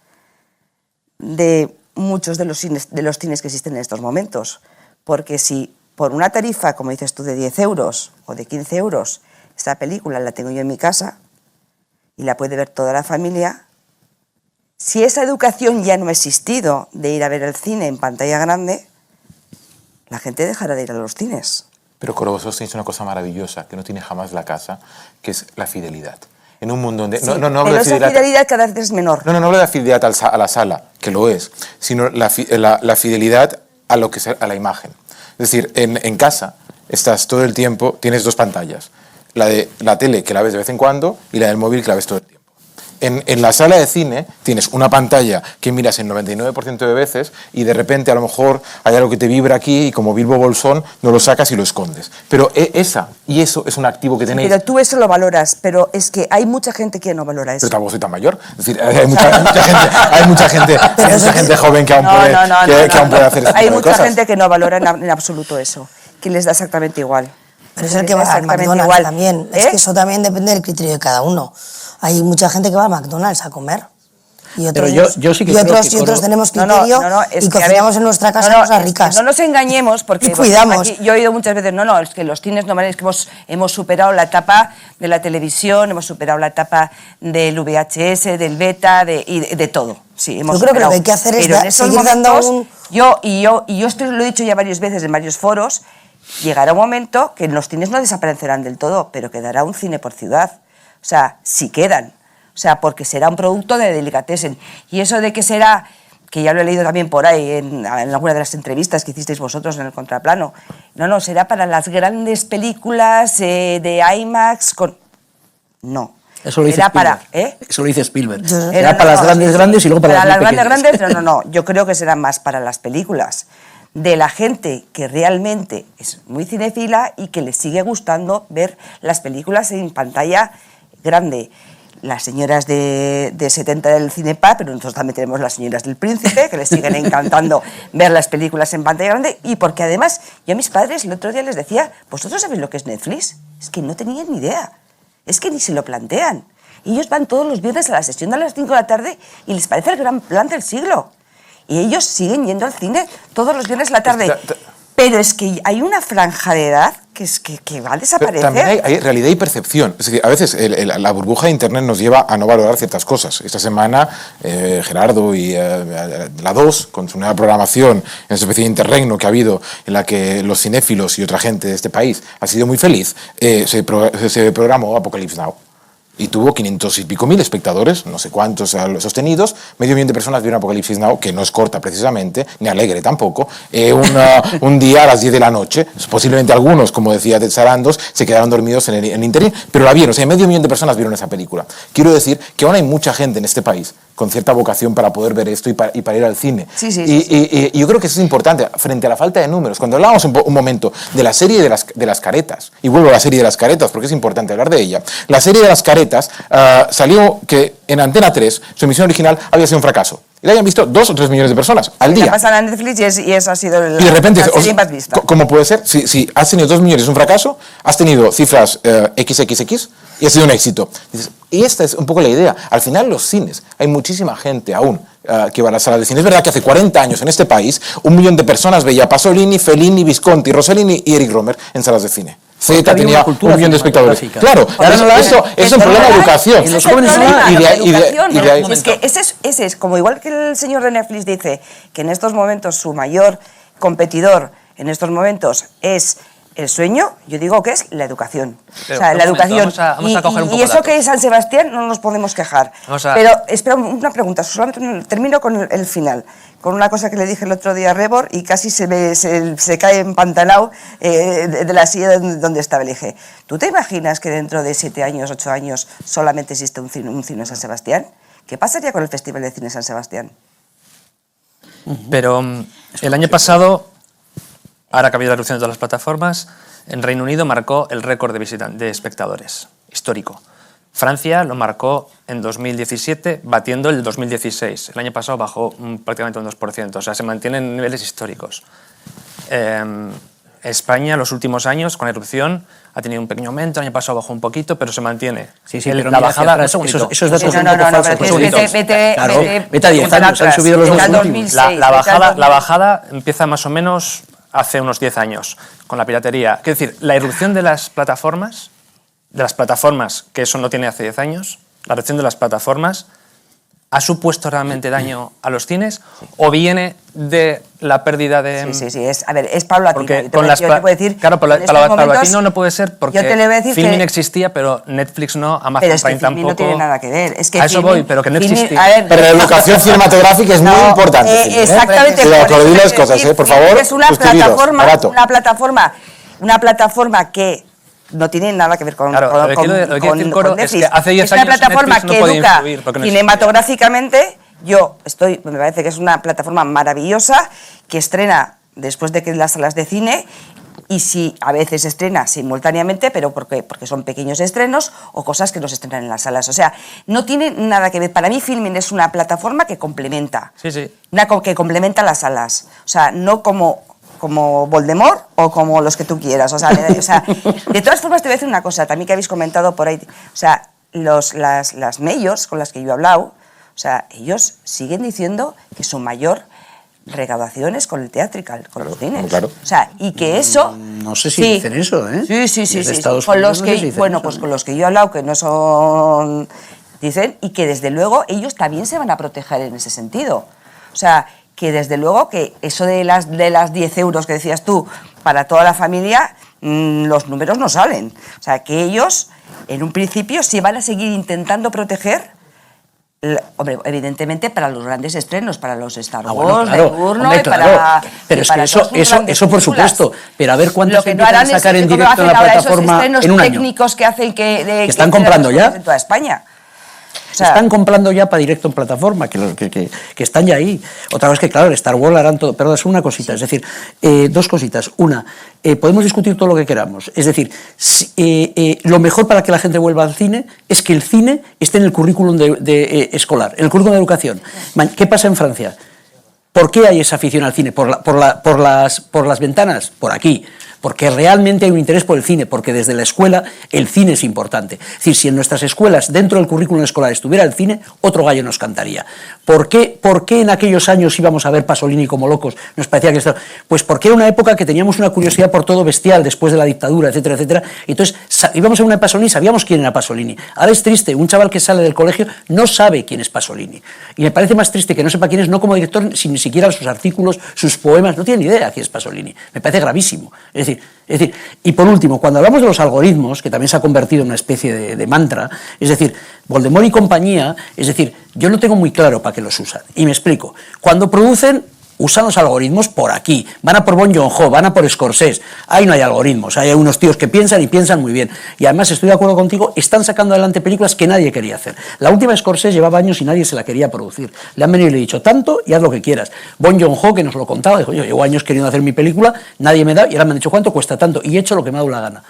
de muchos de los cines que existen en estos momentos, porque si por una tarifa, como dices tú, de 10 euros o de 15 euros, esta película la tengo yo en mi casa y la puede ver toda la familia, si esa educación ya no ha existido de ir a ver el cine en pantalla grande, la gente dejará de ir a los cines. Pero con vosotros tenéis una cosa maravillosa que no tiene jamás la casa, que es la fidelidad. En un mundo donde... Sí, no pero esa fidelidad cada vez es menor. No hablo de la fidelidad a la sala, que lo es, sino la fidelidad a lo que es a la imagen. Es decir, en casa estás todo el tiempo, tienes dos pantallas. La de la tele, que la ves de vez en cuando, y la del móvil, que la ves todo el tiempo. En la sala de cine tienes una pantalla que miras el 99% de veces y de repente a lo mejor hay algo que te vibra aquí y como Bilbo Bolsón no lo sacas y lo escondes. Pero eso es un activo que tenéis. Pero tú eso lo valoras, pero es que hay mucha gente que no valora eso. Pero tampoco soy tan mayor. Es decir, hay mucha gente joven que aún puede hacer este Hay tipo de mucha cosas. gente que no valora en absoluto eso, que les da exactamente igual. Pero es el que va al McDonald's también. Es que eso también depende del criterio de cada uno. Hay mucha gente que va a McDonald's a comer. Y otros, Pero yo sí que creo que otros tenemos criterio y cocinamos en nuestra casa cosas ricas. No nos engañemos porque y cuidamos. Aquí, yo he oído muchas veces, es que los cines no valen, es que hemos superado la etapa de la televisión, hemos superado la etapa del VHS, del beta, de todo. Sí, hemos yo creo superado. que lo que hay que hacer Pero es seguir dando un... Yo esto lo he dicho ya varias veces en varios foros, llegará un momento que los cines no desaparecerán del todo, pero quedará un cine por ciudad. O sea, si quedan. O sea, porque será un producto de delicatessen. Y eso de que será, que ya lo he leído también por ahí en alguna de las entrevistas que hicisteis vosotros en el Contraplano, será para las grandes películas de IMAX No. Eso lo dice Spielberg. Eso lo dice Spielberg. Será para las grandes y luego para las grandes. No. Yo creo que será más para las películas de la gente que realmente es muy cinéfila y que le sigue gustando ver las películas en pantalla grande. Las señoras de 70 del Cinepa, pero nosotros también tenemos las señoras del Príncipe, que les siguen encantando ver las películas en pantalla grande, y porque además yo a mis padres el otro día les decía, ¿vosotros sabéis lo que es Netflix? Es que no tenían ni idea, es que ni se lo plantean. Y ellos van todos los viernes a la sesión de las 5 de la tarde y les parece el gran plan del siglo. Y ellos siguen yendo al cine todos los viernes a la tarde. Pero es que hay una franja de edad que va a desaparecer. Pero también hay realidad y percepción. Es decir, a veces la burbuja de Internet nos lleva a no valorar ciertas cosas. Esta semana Gerardo y la 2, con su nueva programación, en esa especie de interregno que ha habido, en la que los cinéfilos y otra gente de este país ha sido muy feliz, se programó Apocalypse Now. y tuvo 500 y pico mil espectadores, no sé cuántos sostenidos, medio millón de personas vieron Apocalipsis Now, que no es corta precisamente, ni alegre tampoco, un día a las 10 de la noche, posiblemente algunos, como decía Ted Sarandos, se quedaron dormidos en el interín, pero la vieron, o sea, medio millón de personas vieron esa película. Quiero decir que aún hay mucha gente en este país con cierta vocación para poder ver esto y para ir al cine. Y yo creo que eso es importante, frente a la falta de números. Cuando hablábamos un momento de la serie de las caretas, y vuelvo a la serie de las caretas porque es importante hablar de ella, la serie de las caretas salió que en Antena 3, su emisión original había sido un fracaso. Y la hayan visto 2 o 3 millones de personas al día. La pasan a Netflix y esa ha sido y de repente, la serie más vista. ¿Cómo puede ser? Si has tenido 2 millones es un fracaso, has tenido cifras XXX y ha sido un éxito. Dices, y esta es un poco la idea. Al final los cines, hay muchísima gente aún que va a las salas de cine. Es verdad que hace 40 años en este país 1 millón de personas veía Pasolini, Fellini, Visconti, Rossellini y Eric Romer en salas de cine. Z tenía 1 millón de espectadores. Claro, eso es un problema de educación. Y los jóvenes es que ese es como igual que el señor de Netflix dice que en estos momentos su mayor competidor en estos momentos es el sueño, yo digo que es la educación. Pero, o sea, la educación. Vamos a coger un poco y eso datos. que es San Sebastián no nos podemos quejar. Pero espera una pregunta, solamente termino con el final, con una cosa que le dije el otro día a Rebor y casi se cae empantanado de la silla donde estaba. Le dije, ¿tú te imaginas que dentro de 7 años, 8 años solamente existe un cine en San Sebastián? ¿Qué pasaría con el Festival de Cine San Sebastián? Pero el año pasado, ahora que ha habido la erupción de todas las plataformas, en Reino Unido marcó el récord de espectadores, histórico. Francia lo marcó en 2017, batiendo el 2016. El año pasado bajó prácticamente un 2%, o sea, se mantienen niveles históricos. España, los últimos años, con la erupción, ha tenido un pequeño aumento, el año pasado bajó un poquito, pero se mantiene. Pero la bajada, esos datos son un no, poco falsos. vete a 10 años, han subido los dos últimos. La bajada empieza más o menos hace unos 10 años, con la piratería. Quiero decir, la irrupción de las plataformas, que eso no tiene hace 10 años, la erupción de las plataformas, ¿ha supuesto realmente daño a los cines o viene de la pérdida de...? Sí, es paulatino. Porque yo te puedo decir, claro, paulatino no puede ser porque yo te le voy a decir Filmin existía, pero Netflix no, Amazon pero es que Prime tampoco. No tiene nada que ver. Es que a eso voy, pero que no existía. Pero la educación cinematográfica es muy importante. Exactamente. Cuidado, las cosas, por favor. Es una plataforma que no tiene nada que ver con Netflix. Es que hace 10 es una años plataforma Netflix que no podía educa influir porque no cinematográficamente. Me parece que es una plataforma maravillosa que estrena después de que las salas de cine y si a veces estrena simultáneamente, pero porque son pequeños estrenos o cosas que no se estrenan en las salas. O sea, no tiene nada que ver. Para mí Filmin es una plataforma que complementa. Que complementa las salas. O sea, no como Voldemort o como los que tú quieras. O sea, de todas formas te voy a decir una cosa, también que habéis comentado por ahí. O sea, las majors con las que yo he hablado, o sea, ellos siguen diciendo que su mayor recaudación es con el theatrical, con los cines. Claro. O sea, y que eso... No sé si dicen eso, ¿eh? Sí. Con los que, pues con los que yo he hablado, que no son... Dicen, y que desde luego ellos también se van a proteger en ese sentido. O sea, que desde luego que eso de las 10 euros que decías tú para toda la familia, los números no salen. O sea, que ellos en un principio sí van a seguir intentando proteger, hombre, evidentemente para los grandes estrenos, para los Star Wars, de turno y para... Pero es que eso por supuesto, pero a ver cuántos que empiezan a sacar en directo en la plataforma en un año. Técnicos que hacen que están comprando ya en toda España. O sea, están comprando ya para directo en plataforma, que están ya ahí. Otra cosa es que, claro, Star Wars harán todo. Pero es una cosita, es decir, dos cositas. Una, podemos discutir todo lo que queramos. Es decir, lo mejor para que la gente vuelva al cine es que el cine esté en el currículum escolar, en el currículum de educación. ¿Qué pasa en Francia? ¿Por qué hay esa afición al cine? ¿Por las ventanas? Por aquí. Porque realmente hay un interés por el cine, porque desde la escuela el cine es importante. Es decir, si en nuestras escuelas, dentro del currículum escolar, estuviera el cine, otro gallo nos cantaría. ¿Por qué en aquellos años íbamos a ver Pasolini como locos? Nos parecía que estaba... Pues porque era una época que teníamos una curiosidad por todo bestial después de la dictadura, etcétera, etcétera. Y entonces íbamos a una de Pasolini, sabíamos quién era Pasolini. Ahora es triste, un chaval que sale del colegio no sabe quién es Pasolini. Y me parece más triste que no sepa quién es, no como director, ni siquiera sus artículos, sus poemas, no tiene ni idea quién es Pasolini. Me parece gravísimo. Es decir, y por último, cuando hablamos de los algoritmos, que también se ha convertido en una especie de mantra, es decir, Voldemort y compañía, es decir, yo no tengo muy claro para qué los usan. Y me explico. Cuando producen, usan los algoritmos por aquí, van a por Bong Joon-ho, van a por Scorsese, ahí no hay algoritmos, hay unos tíos que piensan y piensan muy bien, y además estoy de acuerdo contigo, están sacando adelante películas que nadie quería hacer. La última de Scorsese llevaba años y nadie se la quería producir, le han venido y le he dicho tanto y haz lo que quieras. Bong Joon-ho, que nos lo contaba, dijo, yo llevo años queriendo hacer mi película, nadie me da, y ahora me han dicho cuánto cuesta tanto, y he hecho lo que me ha dado la gana.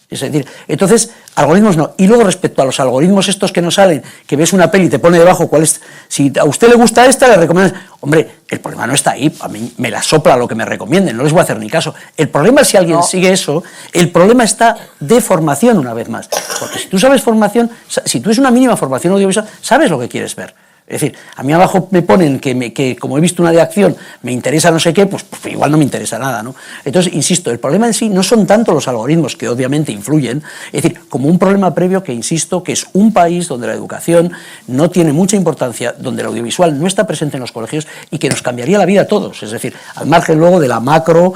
Es decir, entonces, algoritmos no. Y luego respecto a los algoritmos estos que nos salen, que ves una peli y te pone debajo cuál es, si a usted le gusta esta, le recomiendas. Hombre, el problema no está ahí, a mí me la sopla lo que me recomienden, no les voy a hacer ni caso. El problema es si alguien sigue eso, el problema está de formación una vez más. Porque si tú sabes formación, si tú es una mínima formación audiovisual, sabes lo que quieres ver. Es decir, a mí abajo me ponen que como he visto una de acción, me interesa no sé qué, pues igual no me interesa nada, ¿no? Entonces, insisto, el problema en sí no son tanto los algoritmos, que obviamente influyen, es decir, como un problema previo que, insisto, que es un país donde la educación no tiene mucha importancia, donde el audiovisual no está presente en los colegios y que nos cambiaría la vida a todos, es decir, al margen luego de la macro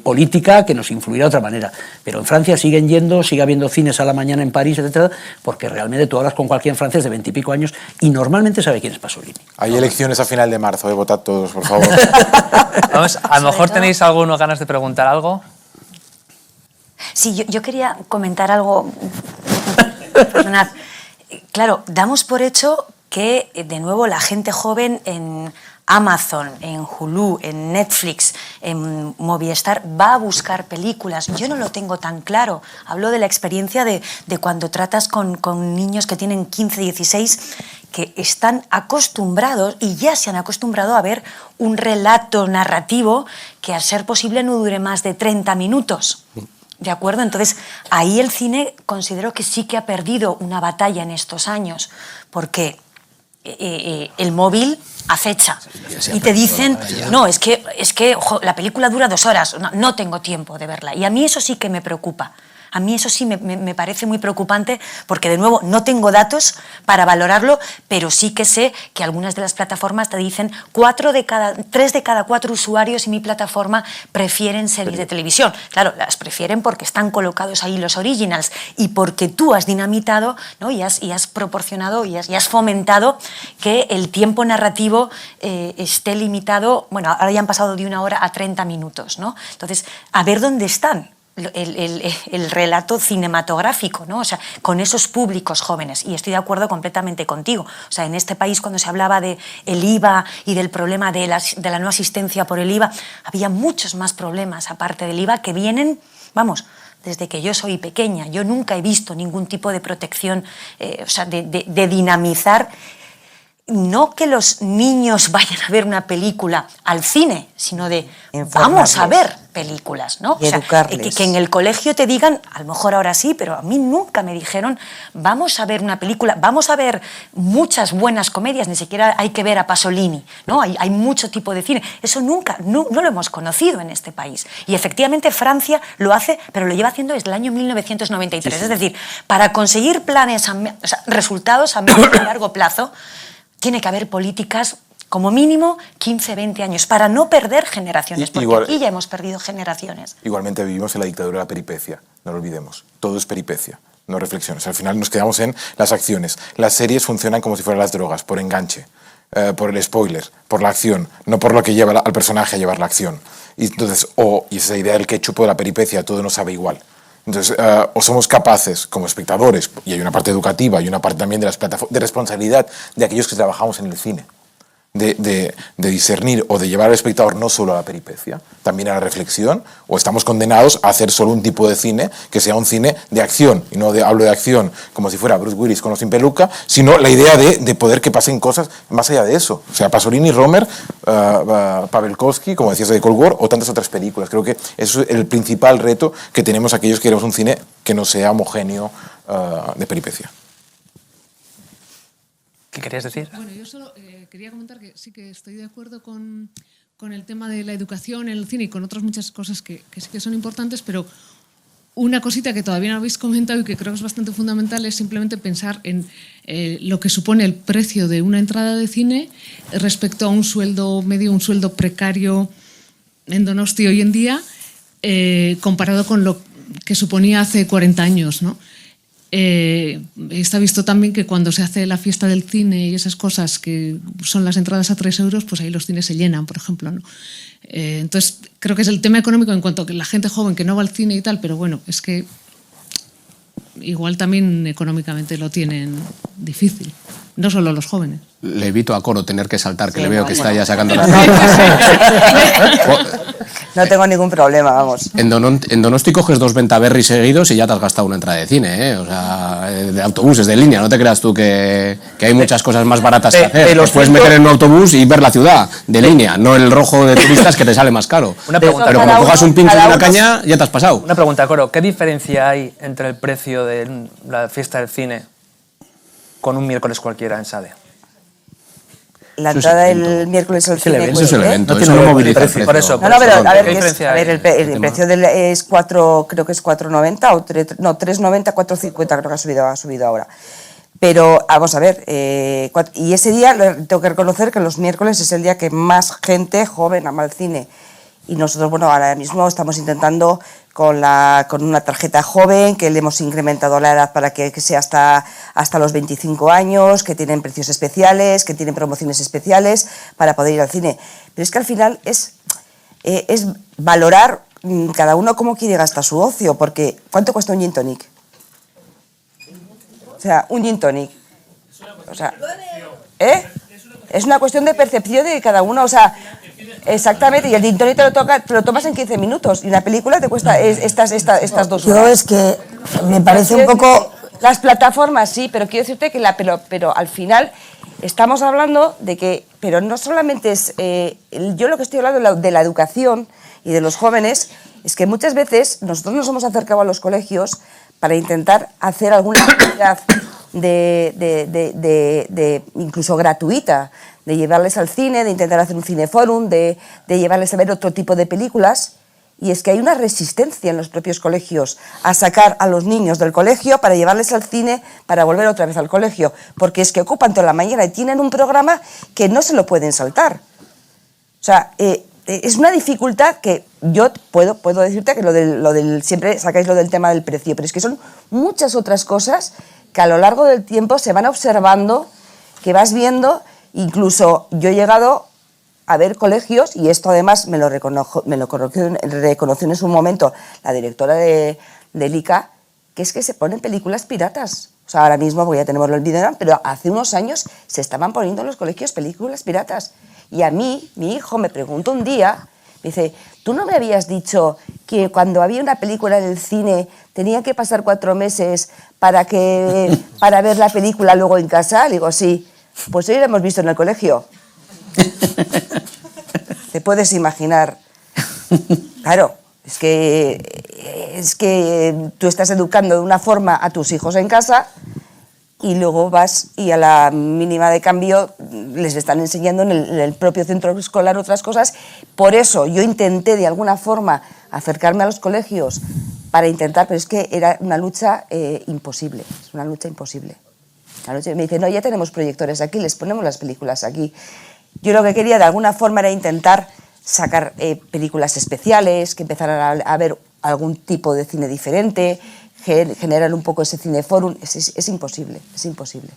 política que nos influirá de otra manera. Pero en Francia siguen yendo, sigue habiendo cines a la mañana en París, etcétera, porque realmente tú hablas con cualquier francés de 20 y pico años y normalmente sabe quién es Pasolini. Hay elecciones a final de marzo, votad todos, por favor. Vamos, a lo mejor tenéis alguno ganas de preguntar algo. Sí, yo quería comentar algo. Perdonad. Claro, damos por hecho que, de nuevo, la gente joven en Amazon, en Hulu, en Netflix, en Movistar, va a buscar películas. Yo no lo tengo tan claro. Hablo de la experiencia de cuando tratas con niños que tienen 15, 16, que están acostumbrados y ya se han acostumbrado a ver un relato narrativo que, a ser posible, no dure más de 30 minutos. ¿De acuerdo? Entonces, ahí el cine considero que sí que ha perdido una batalla en estos años, porque el móvil acecha y te dicen, no, es que ojo, la película dura 2 horas, no tengo tiempo de verla. Y a mí eso sí que me preocupa. A mí eso sí me parece muy preocupante, porque, de nuevo, no tengo datos para valorarlo, pero sí que sé que algunas de las plataformas te dicen 3 de cada 4 usuarios en mi plataforma prefieren series de televisión. Claro, las prefieren porque están colocados ahí los originals y porque tú has dinamitado, ¿no? y has proporcionado y has fomentado que el tiempo narrativo esté limitado. Bueno, ahora ya han pasado de 1 hora a 30 minutos, ¿no? Entonces, a ver dónde están el relato cinematográfico, ¿no? O sea, con esos públicos jóvenes. Y estoy de acuerdo completamente contigo. O sea, en este país, cuando se hablaba del IVA y del problema de la no asistencia por el IVA, había muchos más problemas, aparte del IVA, que vienen, vamos, desde que yo soy pequeña. Yo nunca he visto ningún tipo de protección, o sea, de dinamizar. No que los niños vayan a ver una película al cine, sino de vamos a ver películas, ¿no? Y o sea, educarles. que en el colegio te digan, a lo mejor ahora sí, pero a mí nunca me dijeron, vamos a ver una película, vamos a ver muchas buenas comedias, ni siquiera hay que ver a Pasolini, ¿no? Hay mucho tipo de cine. Eso nunca, no lo hemos conocido en este país. Y efectivamente Francia lo hace, pero lo lleva haciendo desde el año 1993. Sí. Es decir, para conseguir planes, o sea, resultados a medio y largo plazo, tiene que haber políticas, como mínimo, 15, 20 años, para no perder generaciones, porque aquí ya hemos perdido generaciones. Igualmente vivimos en la dictadura de la peripecia, no lo olvidemos. Todo es peripecia, no reflexiones. Al final nos quedamos en las acciones. Las series funcionan como si fueran las drogas, por enganche, por el spoiler, por la acción, no por lo que lleva al personaje a llevar la acción. Y entonces, y esa idea del ketchup o de la peripecia, todo nos sabe igual. Entonces, o somos capaces, como espectadores, y hay una parte educativa y una parte también de responsabilidad de aquellos que trabajamos en el cine, de discernir o de llevar al espectador no solo a la peripecia, también a la reflexión, o estamos condenados a hacer solo un tipo de cine que sea un cine de acción, y no hablo de acción como si fuera Bruce Willis con o sin peluca, sino la idea de poder que pasen cosas más allá de eso. O sea, Pasolini, Romer, Pavelkovsky, como decías, de Cold War, o tantas otras películas. Creo que eso es el principal reto que tenemos aquellos que queremos un cine que no sea homogéneo de peripecia. ¿Qué querías decir? Bueno, yo solo quería comentar que sí que estoy de acuerdo con el tema de la educación en el cine y con otras muchas cosas que sí que son importantes, pero una cosita que todavía no habéis comentado y que creo que es bastante fundamental es simplemente pensar en lo que supone el precio de una entrada de cine respecto a un sueldo medio, un sueldo precario en Donosti hoy en día, comparado con lo que suponía hace 40 años, ¿no? Está visto también que cuando se hace la fiesta del cine y esas cosas que son las entradas a 3 euros, pues ahí los cines se llenan, por ejemplo, ¿no? Entonces, creo que es el tema económico en cuanto a que la gente joven que no va al cine y tal, pero bueno, es que igual también económicamente lo tienen difícil, no solo los jóvenes. Le evito a Coro tener que saltar, que Sí, le veo no, que bueno. está ya sacando la... No tengo ningún problema, vamos. En Donosti coges 2 Ventaverri seguidos y ya te has gastado una entrada de cine, ¿eh? O sea, de autobuses, de línea. No te creas tú que hay muchas cosas más baratas que hacer. Los puedes meter en un autobús y ver la ciudad de línea, no el rojo de turistas que te sale más caro. Una pregunta. Pero como Cada cojas uno- un pincho y cada una uno- caña, ya te has pasado. Una pregunta, Coro. ¿Qué diferencia hay entre el precio de la fiesta del cine con un miércoles cualquiera en Sade? La Eso es entrada evento. el miércoles al Es el cine. evento, Eso es el ¿eh? evento, No eso tiene no que ver con moviliza el el precio. precio. Por eso, No, no, pero a ver, ¿qué es- diferencia a ver, hay? el precio es 4, creo que es 4,90 o 3,90, 4,50 creo que ha subido ahora. Pero vamos a ver, y ese día tengo que reconocer que los miércoles es el día que más gente joven ama al cine. Y nosotros, bueno, ahora mismo estamos intentando con una tarjeta joven, que le hemos incrementado la edad para que sea hasta los 25 años, que tienen precios especiales, que tienen promociones especiales para poder ir al cine. Pero es que al final es valorar cada uno cómo quiere gastar su ocio, porque ¿cuánto cuesta un gin tonic? O sea, un gin tonic. O sea, ¿eh? Es una cuestión de percepción de cada uno, o sea, exactamente, y el gin tonic te lo tomas en 15 minutos, y una película te cuesta estas 2 Yo horas. es que me parece un Quiero poco... decirte, las plataformas sí, pero quiero decirte que pero al final estamos hablando de que, pero no solamente es, yo lo que estoy hablando de la educación y de los jóvenes, es que muchas veces nosotros nos hemos acercado a los colegios para intentar hacer alguna actividad incluso gratuita, de llevarles al cine, de intentar hacer un cineforum, de llevarles a ver otro tipo de películas. Y es que hay una resistencia en los propios colegios a sacar a los niños del colegio para llevarles al cine, para volver otra vez al colegio, porque es que ocupan toda la mañana y tienen un programa que no se lo pueden saltar. O sea, es una dificultad que yo puedo decirte que siempre sacáis lo del tema del precio, pero es que son muchas otras cosas que a lo largo del tiempo se van observando, que vas viendo. Incluso yo he llegado a ver colegios, y esto además me lo reconoció en su momento la directora del ICA, que es que se ponen películas piratas. O sea, ahora mismo, porque ya tenemos el video, pero hace unos años se estaban poniendo en los colegios películas piratas. Y a mí, mi hijo me preguntó un día, me dice, ¿tú no me habías dicho que cuando había una película en el cine tenía que pasar 4 meses para ver la película luego en casa? Le digo, sí. Pues hoy la hemos visto en el colegio. Te puedes imaginar. Claro, es que tú estás educando de una forma a tus hijos en casa y luego vas y a la mínima de cambio les están enseñando en el propio centro escolar otras cosas. Por eso yo intenté de alguna forma acercarme a los colegios para intentar, pero es que era una lucha imposible, es una lucha imposible. Me dicen, no, ya tenemos proyectores aquí, les ponemos las películas aquí. Yo lo que quería de alguna forma era intentar sacar películas especiales, que empezaran a ver algún tipo de cine diferente, generar un poco ese cineforum. Es imposible, es imposible.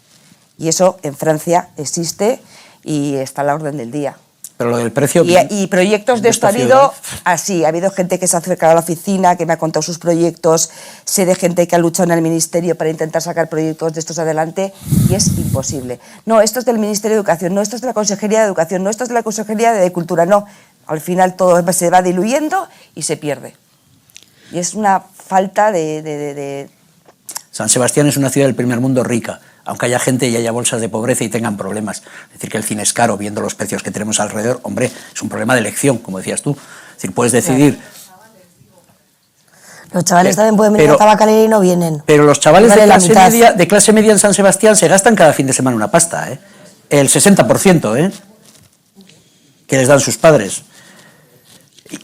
Y eso en Francia existe y está a la orden del día. Pero lo del precio... Y proyectos de esto ha habido así, ha habido gente que se ha acercado a la oficina, que me ha contado sus proyectos, sé de gente que ha luchado en el ministerio para intentar sacar proyectos de estos adelante y es imposible. No, esto es del Ministerio de Educación, no, esto es de la Consejería de Educación, no, esto es de la Consejería de Cultura, no. Al final todo se va diluyendo y se pierde. Y es una falta de... San Sebastián es una ciudad del primer mundo rica, aunque haya gente y haya bolsas de pobreza y tengan problemas. Es decir, que el cine es caro, viendo los precios que tenemos alrededor, hombre, es un problema de elección, como decías tú. Es decir, puedes decidir... Los chavales también pueden venir a Tabacalera y no vienen. Pero los chavales Vale la mitad. de clase media en San Sebastián se gastan cada fin de semana una pasta, ¿eh? El 60%, que les dan sus padres.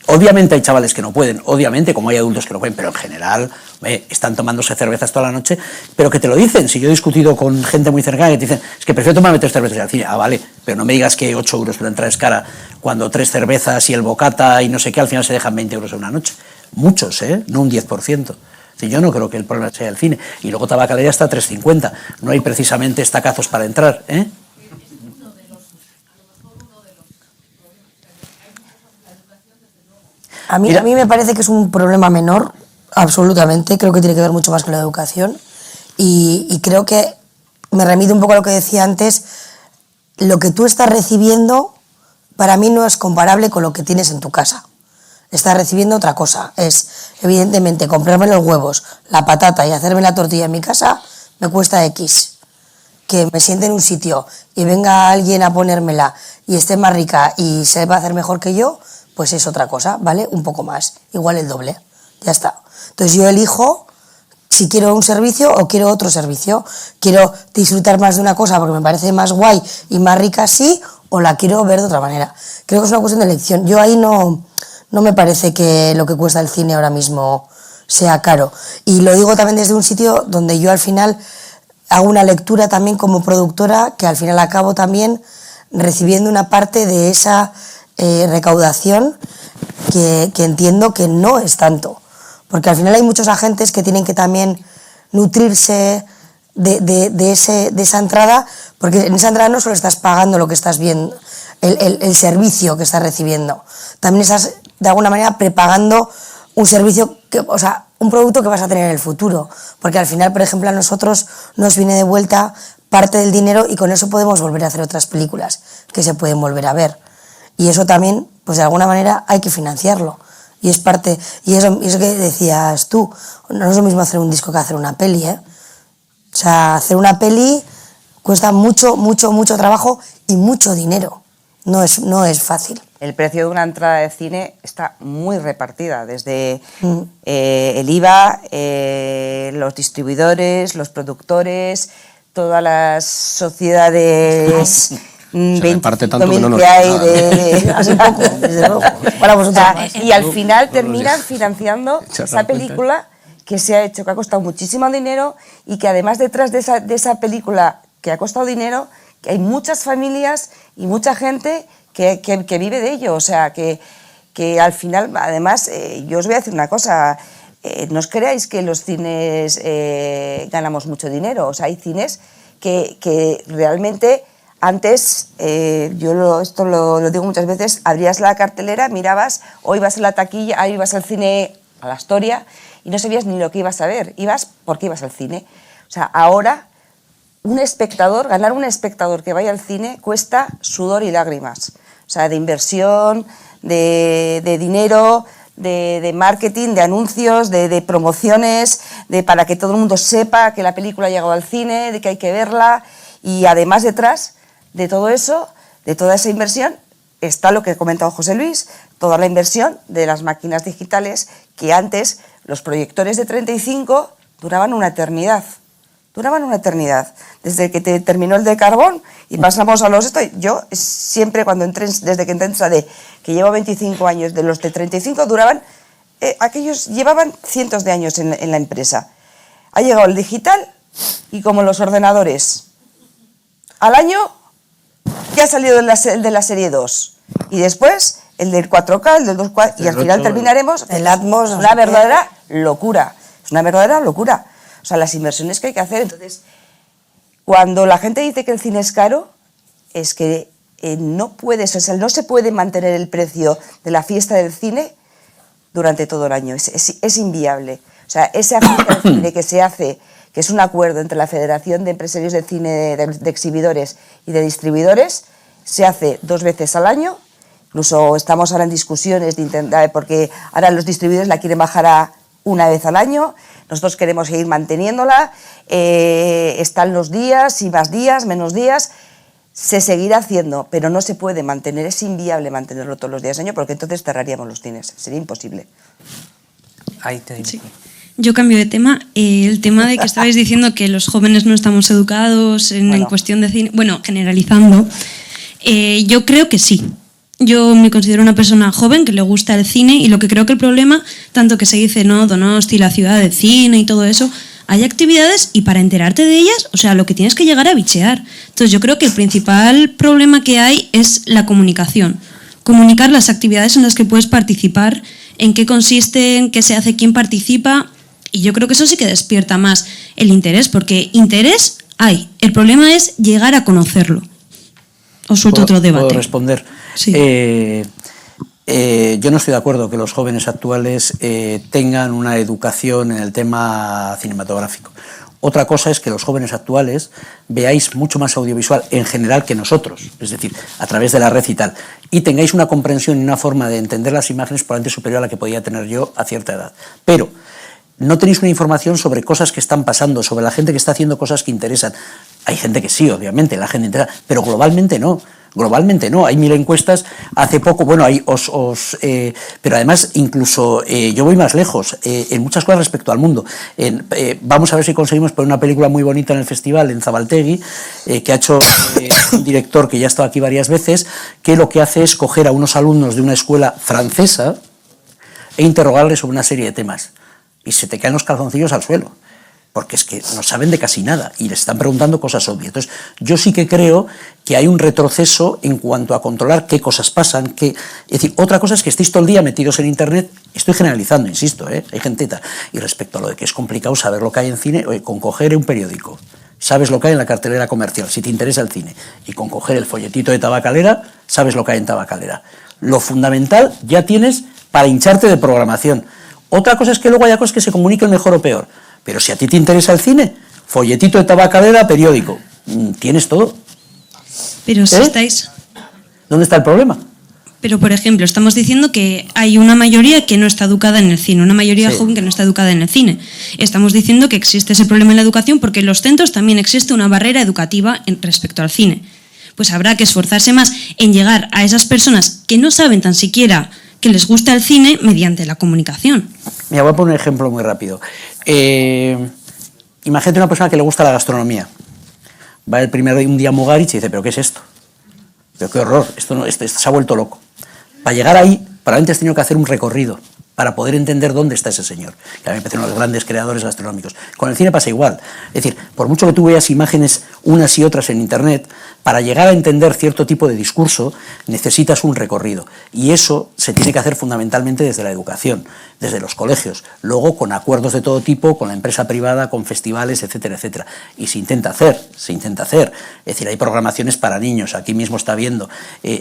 Obviamente hay chavales que no pueden, obviamente, como hay adultos que no pueden, pero en general están tomándose cervezas toda la noche, pero que te lo dicen. Si yo he discutido con gente muy cercana que te dicen, es que prefiero tomarme 3 cervezas al cine. Ah, vale, pero no me digas que 8 euros por la entrada es cara, cuando 3 cervezas y el bocata y no sé qué, al final se dejan 20 euros en una noche. muchos, no un 10%. Yo no creo que el problema sea el cine. Y luego Tabacalera está a 3,50. No hay precisamente estacazos para entrar, A mí me parece que es un problema menor, absolutamente. Creo que tiene que ver mucho más con la educación. Y creo que me remito un poco a lo que decía antes. Lo que tú estás recibiendo, para mí no es comparable con lo que tienes en tu casa. Estás recibiendo otra cosa. Es, evidentemente, comprarme los huevos, la patata y hacerme la tortilla en mi casa me cuesta X. Que me siente en un sitio y venga alguien a ponérmela y esté más rica y sepa hacer mejor que yo, pues es otra cosa, ¿vale? Un poco más, igual el doble, ya está. Entonces yo elijo si quiero un servicio o quiero otro servicio. Quiero disfrutar más de una cosa porque me parece más guay y más rica así, o la quiero ver de otra manera. Creo que es una cuestión de elección. Yo ahí no me parece que lo que cuesta el cine ahora mismo sea caro. Y lo digo también desde un sitio donde yo al final hago una lectura también como productora, que al final acabo también recibiendo una parte de esa recaudación que entiendo que no es tanto. Porque al final hay muchos agentes que tienen que también nutrirse de esa entrada, porque en esa entrada no solo estás pagando lo que estás viendo, el servicio que estás recibiendo, también estás de alguna manera prepagando un servicio, o sea, un producto que vas a tener en el futuro, porque al final, por ejemplo, a nosotros nos viene de vuelta parte del dinero y con eso podemos volver a hacer otras películas que se pueden volver a ver. Y eso también, pues de alguna manera hay que financiarlo. Y es parte, y eso que decías tú, no es lo mismo hacer un disco que hacer una peli, O sea, hacer una peli cuesta mucho, mucho, mucho trabajo y mucho dinero. No es fácil. El precio de una entrada de cine está muy repartida, desde el IVA, los distribuidores, los productores, todas las sociedades... Se reparte tanto que no nos hace poco, desde luego. Para vosotros más. Y al final terminan financiando esa película que se ha hecho, que ha costado muchísimo dinero y que además detrás de esa película que ha costado dinero, que hay muchas familias y mucha gente que vive de ello. O sea, que al final, además, yo os voy a decir una cosa, no os creáis que los cines ganamos mucho dinero. O sea, hay cines que realmente... Antes, esto lo digo muchas veces, abrías la cartelera, mirabas, o ibas a la taquilla, ahí ibas al cine, a la Astoria, y no sabías ni lo que ibas a ver, ibas porque ibas al cine. O sea, ahora, ganar un espectador que vaya al cine cuesta sudor y lágrimas. O sea, de inversión, de dinero, de marketing, de anuncios, de promociones, para que todo el mundo sepa que la película ha llegado al cine, de que hay que verla, y además detrás de todo eso, de toda esa inversión, está lo que ha comentado José Luis, toda la inversión de las máquinas digitales, que antes los proyectores de 35 duraban una eternidad. Desde que terminó el de carbón y pasamos a los... Yo siempre cuando entré, desde que entré en SADE, que llevo 25 años, de los de 35 duraban... aquellos llevaban cientos de años en la empresa. Ha llegado el digital y como los ordenadores... Al año ya ha salido el de la serie 2 y después el del 4K, el del 2K y al final terminaremos el Atmos, una verdadera locura. Es una verdadera locura. O sea, las inversiones que hay que hacer. Entonces, cuando la gente dice que el cine es caro, es que no se puede mantener el precio de la fiesta del cine durante todo el año. Es inviable. O sea, esa fiesta del cine que se hace, que es un acuerdo entre la Federación de Empresarios de Cine, de Exhibidores y de Distribuidores, se hace 2 veces al año. Incluso estamos ahora en discusiones de intentar, porque ahora los distribuidores la quieren bajar a 1 vez al año. Nosotros queremos seguir manteniéndola. Están los días, y más días, menos días. Se seguirá haciendo, pero no se puede mantener. Es inviable mantenerlo todos los días del año, porque entonces cerraríamos los cines. Sería imposible. Ahí te digo. Sí. Yo cambio de tema. El tema de que estabais diciendo que los jóvenes no estamos educados en cuestión de cine, bueno, generalizando, yo creo que sí. Yo me considero una persona joven que le gusta el cine y lo que creo que el problema, tanto que se dice, no, Donosti, la ciudad del cine y todo eso, hay actividades y para enterarte de ellas, o sea, lo que tienes que llegar a bichear. Entonces yo creo que el principal problema que hay es la comunicación. Comunicar las actividades en las que puedes participar, en qué consisten, qué se hace, quién participa, y yo creo que eso sí que despierta más el interés, porque interés hay. El problema es llegar a conocerlo. Os suelto otro debate. ¿Puedo responder? Sí. Yo no estoy de acuerdo que los jóvenes actuales tengan una educación en el tema cinematográfico. Otra cosa es que los jóvenes actuales veáis mucho más audiovisual en general que nosotros, es decir, a través de la red y tal, y tengáis una comprensión y una forma de entender las imágenes probablemente superior a la que podía tener yo a cierta edad. Pero no tenéis una información sobre cosas que están pasando, sobre la gente que está haciendo cosas que interesan. Hay gente que sí, obviamente, la gente interesa, pero globalmente no. Globalmente no, hay 1000 encuestas, hace poco, bueno, pero además incluso yo voy más lejos, en muchas cosas respecto al mundo. Vamos a ver si conseguimos poner una película muy bonita en el festival, en Zabaltegui, que ha hecho un director que ya ha estado aquí varias veces, que lo que hace es coger a unos alumnos de una escuela francesa e interrogarles sobre una serie de temas. Y se te caen los calzoncillos al suelo, porque es que no saben de casi nada y les están preguntando cosas obvias. Entonces, yo sí que creo que hay un retroceso en cuanto a controlar qué cosas pasan. Es decir, otra cosa es que estéis todo el día metidos en Internet, estoy generalizando, insisto, hay gente tal. Y respecto a lo de que es complicado saber lo que hay en cine, con coger un periódico, sabes lo que hay en la cartelera comercial, si te interesa el cine, y con coger el folletito de Tabacalera, sabes lo que hay en Tabacalera. Lo fundamental ya tienes para hincharte de programación. Otra cosa es que luego haya cosas que se comuniquen mejor o peor. Pero si a ti te interesa el cine, folletito de Tabacalera, periódico, tienes todo. Pero si estáis... ¿Dónde está el problema? Pero, por ejemplo, estamos diciendo que hay una mayoría que no está educada en el cine, una mayoría joven que no está educada en el cine. Estamos diciendo que existe ese problema en la educación porque en los centros también existe una barrera educativa respecto al cine. Pues habrá que esforzarse más en llegar a esas personas que no saben tan siquiera que les gusta el cine mediante la comunicación. Mira, voy a poner un ejemplo muy rápido. Imagínate una persona que le gusta la gastronomía. Va el primer un día a Mugaritz y dice, ¿pero qué es esto? Pero qué horror, esto se ha vuelto loco. Para llegar ahí, probablemente has tenido que hacer un recorrido para poder entender dónde está ese señor, que a mí me parece uno de los grandes creadores gastronómicos. Con el cine pasa igual. Es decir, por mucho que tú veas imágenes unas y otras en Internet, para llegar a entender cierto tipo de discurso necesitas un recorrido. Y eso se tiene que hacer fundamentalmente desde la educación, desde los colegios, luego con acuerdos de todo tipo, con la empresa privada, con festivales, etcétera, etcétera. Y se intenta hacer. Es decir, hay programaciones para niños, aquí mismo está viendo.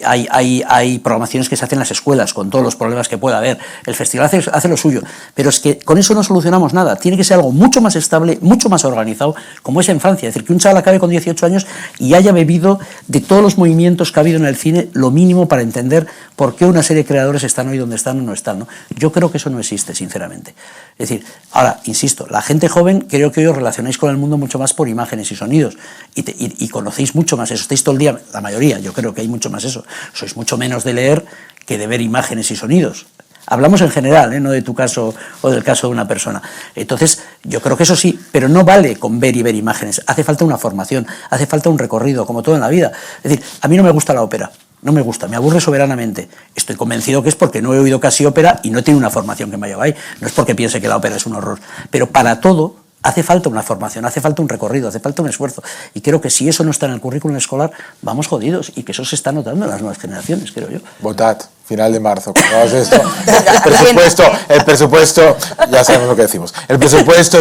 Hay programaciones que se hacen en las escuelas, con todos los problemas que pueda haber. El festival hace lo suyo, pero es que con eso no solucionamos nada. Tiene que ser algo mucho más estable, mucho más organizado, como es en Francia. Es decir, que un chaval acabe con 18 años y haya bebido de todos los movimientos que ha habido en el cine, lo mínimo para entender por qué una serie de creadores están hoy donde están o no están, ¿no? Yo creo que eso no existe, sinceramente. Es decir, ahora, insisto, la gente joven, creo que hoy os relacionáis con el mundo mucho más por imágenes y sonidos, y conocéis mucho más eso. Estáis todo el día, la mayoría, yo creo que hay mucho más eso. Sois mucho menos de leer que de ver imágenes y sonidos. Hablamos en general, no de tu caso o del caso de una persona. Entonces, yo creo que eso sí, pero no vale con ver y ver imágenes. Hace falta una formación, hace falta un recorrido, como todo en la vida. Es decir, a mí no me gusta la ópera, no me gusta, me aburre soberanamente. Estoy convencido que es porque no he oído casi ópera y no tiene una formación que me haya ahí. No es porque piense que la ópera es un horror. Pero para todo hace falta una formación, hace falta un recorrido, hace falta un esfuerzo. Y creo que si eso no está en el currículum escolar, vamos jodidos. Y que eso se está notando en las nuevas generaciones, creo yo. Votad, final de marzo. Esto. El presupuesto, ya sabemos lo que decimos. El presupuesto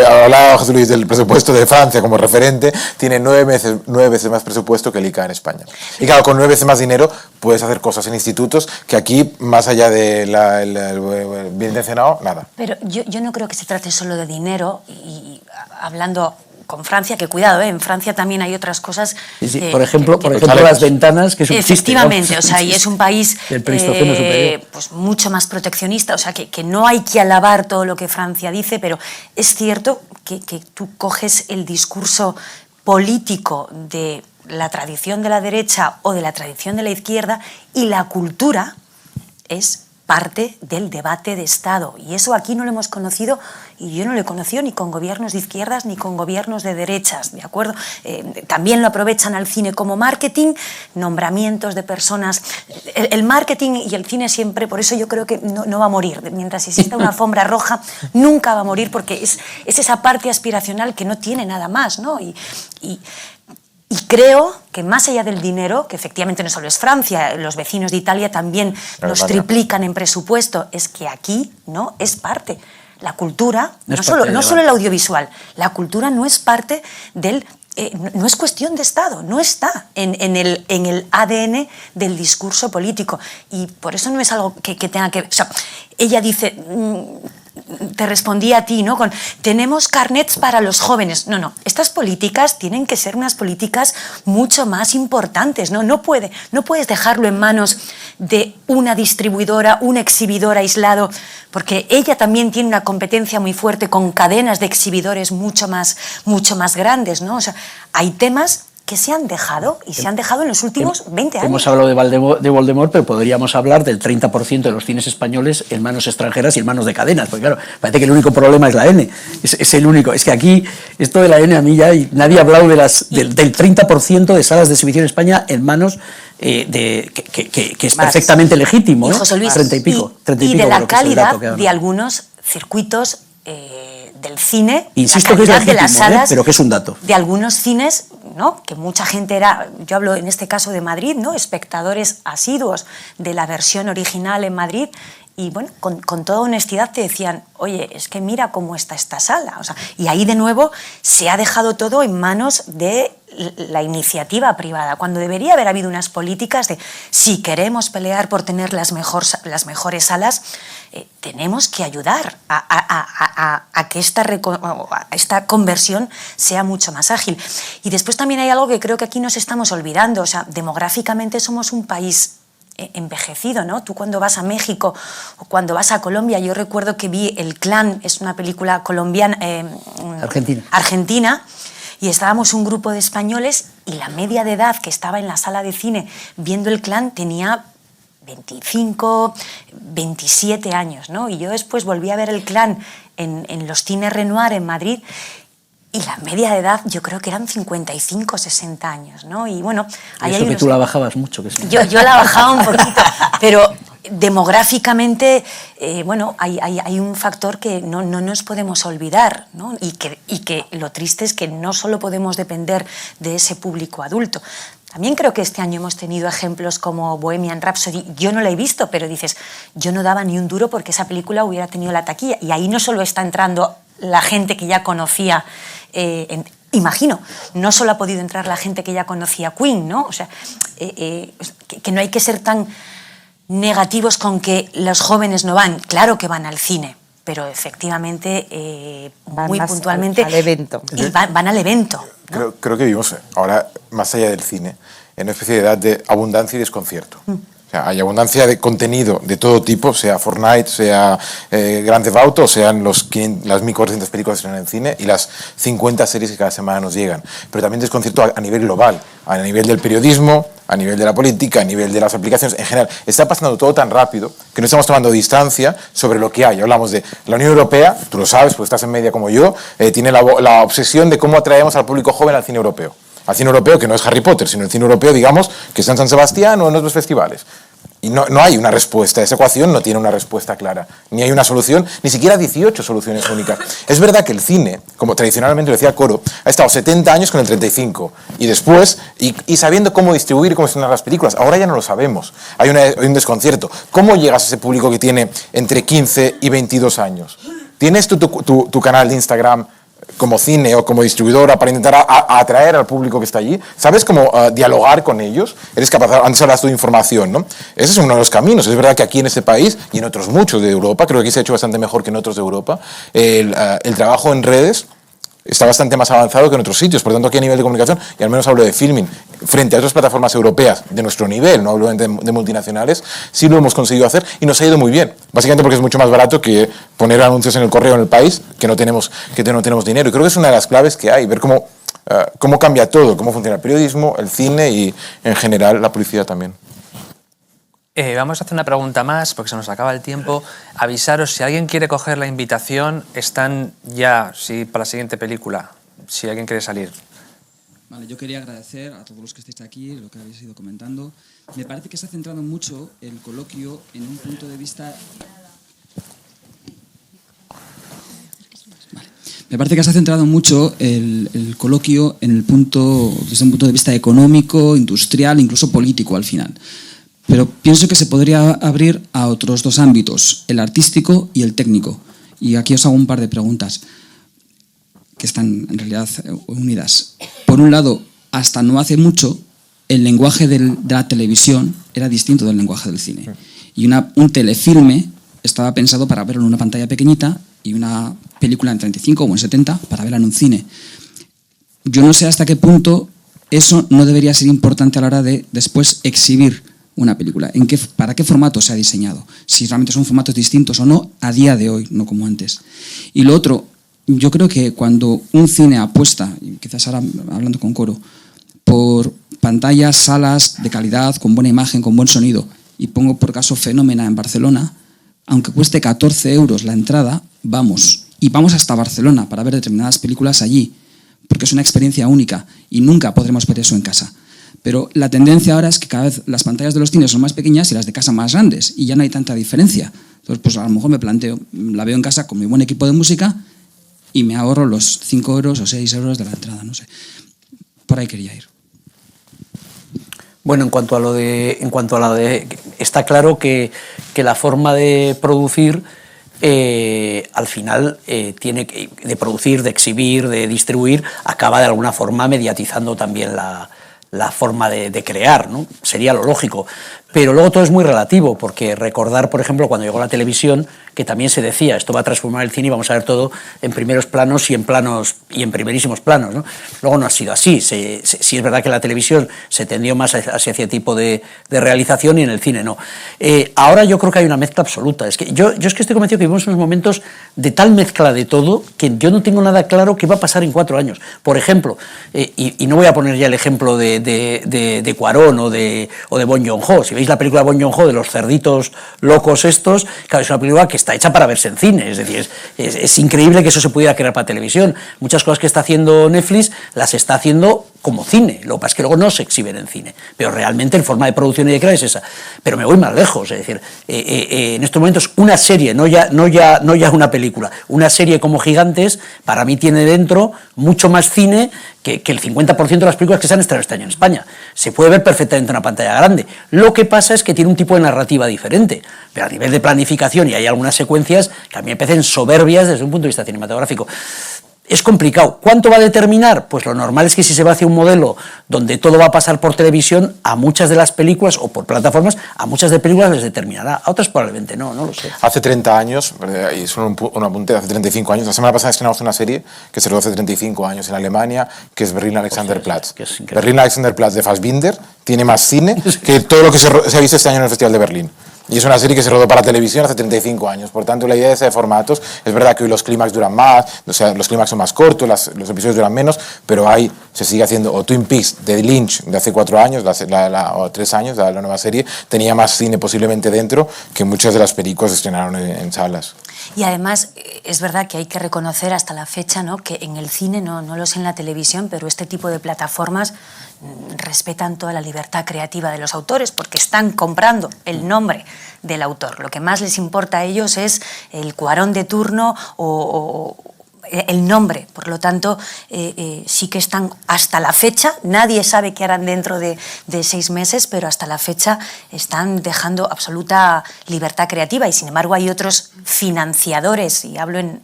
hablaba José Luis del presupuesto de Francia como referente, tiene 9 veces más presupuesto que el ICA en España. Y claro, con 9 veces más dinero puedes hacer cosas en institutos que aquí, más allá del bien intencionado, nada. Pero yo no creo que se trate solo de dinero, y hablando con Francia, que cuidado, en Francia también hay otras cosas. Sí. Por ejemplo, las ventanas, que es un chiste, efectivamente, ¿no? o sea, y es un país pues mucho más proteccionista, o sea, que no hay que alabar todo lo que Francia dice, pero es cierto que tú coges el discurso político de la tradición de la derecha o de la tradición de la izquierda, y la cultura es parte del debate de Estado. Y eso aquí no lo hemos conocido, y yo no lo he conocido ni con gobiernos de izquierdas ni con gobiernos de derechas, ¿de acuerdo? También lo aprovechan al cine como marketing, nombramientos de personas. El marketing y el cine siempre, por eso yo creo que no va a morir. Mientras exista una alfombra roja, nunca va a morir, porque es esa parte aspiracional que no tiene nada más, ¿no? Y Y creo que más allá del dinero, que efectivamente no solo es Francia, los vecinos de Italia también nos triplican en presupuesto, es que aquí no es parte. La cultura, no solo el audiovisual, la cultura no es parte del... no es cuestión de Estado, no está en el ADN del discurso político. Y por eso no es algo que tenga que... O sea, ella dice... te respondí a ti, ¿no? Con tenemos carnets para los jóvenes. No, estas políticas tienen que ser unas políticas mucho más importantes, ¿no? No puedes dejarlo en manos de una distribuidora, un exhibidor aislado, porque ella también tiene una competencia muy fuerte con cadenas de exhibidores mucho más grandes, ¿no? O sea, hay temas que se han dejado, y se han dejado en los últimos 20 años. Hemos hablado de Voldemort, pero podríamos hablar del 30% de los cines españoles en manos extranjeras y en manos de cadenas, porque claro, parece que el único problema es la N, es el único. Es que aquí, esto de la N a mí ya, y nadie ha hablado del 30% de salas de exhibición en España en manos que es perfectamente legítimo, ¿no? José Luis, 30 y pico, y de la calidad de algunos circuitos del cine, insisto que es legítimo, de las salas, pero que es un dato. De algunos cines, ¿no? Que mucha gente era, yo hablo en este caso de Madrid, ¿no? Espectadores asiduos de la versión original en Madrid, y bueno, con toda honestidad te decían, oye, es que mira cómo está esta sala. O sea, y ahí de nuevo se ha dejado todo en manos de la iniciativa privada, cuando debería haber habido unas políticas de si queremos pelear por tener las mejores salas, tenemos que ayudar a que esta conversión sea mucho más ágil. Y después también hay algo que creo que aquí nos estamos olvidando. O sea, demográficamente somos un país envejecido, ¿no? Tú cuando vas a México o cuando vas a Colombia, yo recuerdo que vi El Clan, es una película colombiana, argentina, y estábamos un grupo de españoles y la media de edad que estaba en la sala de cine viendo El Clan tenía 25, 27 años, ¿no? Y yo después volví a ver El Clan en los cines Renoir en Madrid, y la media de edad yo creo que eran 55, 60 años, ¿no? Y bueno, ahí eso que tú la bajabas mucho. Que sí. Yo la bajaba un poquito, pero demográficamente, bueno, hay un factor que no nos podemos olvidar, ¿no? Y que lo triste es que no solo podemos depender de ese público adulto. También creo que este año hemos tenido ejemplos como Bohemian Rhapsody. Yo no la he visto, pero dices, yo no daba ni un duro porque esa película hubiera tenido la taquilla. Y ahí no solo está entrando la gente que ya conocía, imagino, no solo ha podido entrar la gente que ya conocía Queen, ¿no? O sea, que no hay que ser tan negativos con que los jóvenes no van. Claro que van al cine, pero efectivamente, muy puntualmente... al evento. Y van al evento, ¿no? Creo que vivimos ahora, más allá del cine, en una especie de edad de abundancia y desconcierto. O sea, hay abundancia de contenido de todo tipo, sea Fortnite, sea Grand Theft Auto, sean las 1.400 películas que están en el cine y las 50 series que cada semana nos llegan. Pero también desconcierto a nivel global, a nivel del periodismo, a nivel de la política, a nivel de las aplicaciones. En general, está pasando todo tan rápido que no estamos tomando distancia sobre lo que hay. Hablamos de la Unión Europea, tú lo sabes, porque estás en media como yo, tiene la obsesión de cómo atraemos al público joven al cine europeo. Al cine europeo, que no es Harry Potter, sino el cine europeo, digamos, que está en San Sebastián o en otros festivales. Y no hay una respuesta, esa ecuación no tiene una respuesta clara, ni hay una solución, ni siquiera 18 soluciones únicas. Es verdad que el cine, como tradicionalmente lo decía Coro, ha estado 70 años con el 35, y después, y sabiendo cómo distribuir y cómo estrenar las películas, ahora ya no lo sabemos, hay un desconcierto. ¿Cómo llegas a ese público que tiene entre 15 y 22 años? ¿Tienes tu canal de Instagram como cine o como distribuidora para intentar atraer al público que está allí? ¿Sabes cómo dialogar con ellos? Eres capaz, antes hablas tú de información, ¿no? Ese es uno de los caminos. Es verdad que aquí en este país y en otros muchos de Europa, creo que aquí se ha hecho bastante mejor que en otros de Europa, el trabajo en redes está bastante más avanzado que en otros sitios. Por tanto, aquí a nivel de comunicación, y al menos hablo de filming, frente a otras plataformas europeas de nuestro nivel, no hablo de multinacionales, sí lo hemos conseguido hacer y nos ha ido muy bien. Básicamente porque es mucho más barato que poner anuncios en el correo en el país, que no tenemos dinero. Y creo que es una de las claves que hay, ver cómo cambia todo, cómo funciona el periodismo, el cine y, en general, la publicidad también. Vamos a hacer una pregunta más, porque se nos acaba el tiempo. Avisaros, si alguien quiere coger la invitación, están ya para la siguiente película, si alguien quiere salir. Vale, yo quería agradecer a todos los que estéis aquí, lo que habéis ido comentando. Me parece que se ha centrado mucho el coloquio en un punto de vista... Vale. Me parece que se ha centrado mucho el coloquio en desde un punto de vista económico, industrial, incluso político al final. Pero pienso que se podría abrir a otros dos ámbitos, el artístico y el técnico. Y aquí os hago un par de preguntas que están en realidad unidas. Por un lado, hasta no hace mucho, el lenguaje de la televisión era distinto del lenguaje del cine. Y un telefilme estaba pensado para verlo en una pantalla pequeñita y una película en 35 o en 70 para verla en un cine. Yo no sé hasta qué punto eso no debería ser importante a la hora de después exhibir una película. ¿Para qué formato se ha diseñado? Si realmente son formatos distintos o no a día de hoy, no como antes. Y lo otro, yo creo que cuando un cine apuesta, y quizás ahora hablando con Coro, por pantallas, salas de calidad, con buena imagen, con buen sonido, y pongo por caso Fenómena en Barcelona, aunque cueste 14 euros la entrada, vamos. Y vamos hasta Barcelona para ver determinadas películas allí, porque es una experiencia única y nunca podremos ver eso en casa. Pero la tendencia ahora es que cada vez las pantallas de los cines son más pequeñas y las de casa más grandes, y ya no hay tanta diferencia. Entonces, pues a lo mejor me planteo, la veo en casa con mi buen equipo de música y me ahorro los 5 euros o 6 euros de la entrada, no sé. Por ahí quería ir. Bueno, en cuanto a lo de está claro que la forma de producir al final tiene que, de producir, de exhibir, de distribuir, acaba de alguna forma mediatizando también la forma de crear, ¿no? Sería lo lógico. Pero luego todo es muy relativo, porque recordar, por ejemplo, cuando llegó la televisión, que también se decía, esto va a transformar el cine y vamos a ver todo en primeros planos y en primerísimos planos, ¿no? Luego no ha sido así. Sí es verdad que la televisión se tendió más hacia ese tipo de realización y en el cine no. Ahora yo creo que hay una mezcla absoluta. Yo es que estoy convencido que vivimos unos momentos de tal mezcla de todo que yo no tengo nada claro qué va a pasar en 4 años. Por ejemplo, y no voy a poner ya el ejemplo de Cuarón o de Bong Joon-ho. Si veis la película de Bong Joon-ho de los cerditos locos estos, claro, es una película que está hecha para verse en cine, es decir, es increíble que eso se pudiera crear para televisión. Muchas cosas que está haciendo Netflix las está haciendo como cine, lo que pasa es que luego no se exhiben en cine, pero realmente en forma de producción y de crear es esa. Pero me voy más lejos, es decir, en estos momentos una serie, no ya una película, una serie como Gigantes, para mí tiene dentro mucho más cine que el 50% de las películas que se han estrenado este año en España. Se puede ver perfectamente en una pantalla grande. Lo que pasa es que tiene un tipo de narrativa diferente, pero a nivel de planificación, y hay algunas secuencias que a mí me parecen soberbias desde un punto de vista cinematográfico. Es complicado. ¿Cuánto va a determinar? Pues lo normal es que si se va hacia un modelo donde todo va a pasar por televisión, a muchas de las películas, o por plataformas, a muchas de películas les determinará. A otras probablemente no lo sé. Hace 30 años, y solo un apunte de hace 35 años, la semana pasada estrenamos una serie que se rodó hace 35 años en Alemania, que es Berlin-Alexanderplatz. Berlin-Alexanderplatz de Fassbinder tiene más cine que todo lo que se ha visto este año en el Festival de Berlín. Y es una serie que se rodó para televisión hace 35 años. Por tanto, la idea de formatos, es verdad que hoy los clímax duran más, o sea, los clímax son más cortos, los episodios duran menos, pero se sigue haciendo, o Twin Peaks de Lynch de hace 4 años, o 3 años, la nueva serie, tenía más cine posiblemente dentro que muchas de las películas se estrenaron en salas. Y además es verdad que hay que reconocer hasta la fecha, ¿no?, que en el cine, no lo sé en la televisión, pero este tipo de plataformas respetan toda la libertad creativa de los autores porque están comprando el nombre del autor. Lo que más les importa a ellos es el Cuarón de turno o el nombre. Por lo tanto, sí que están hasta la fecha, nadie sabe qué harán dentro de 6 meses, pero hasta la fecha están dejando absoluta libertad creativa y sin embargo hay otros financiadores, y hablo en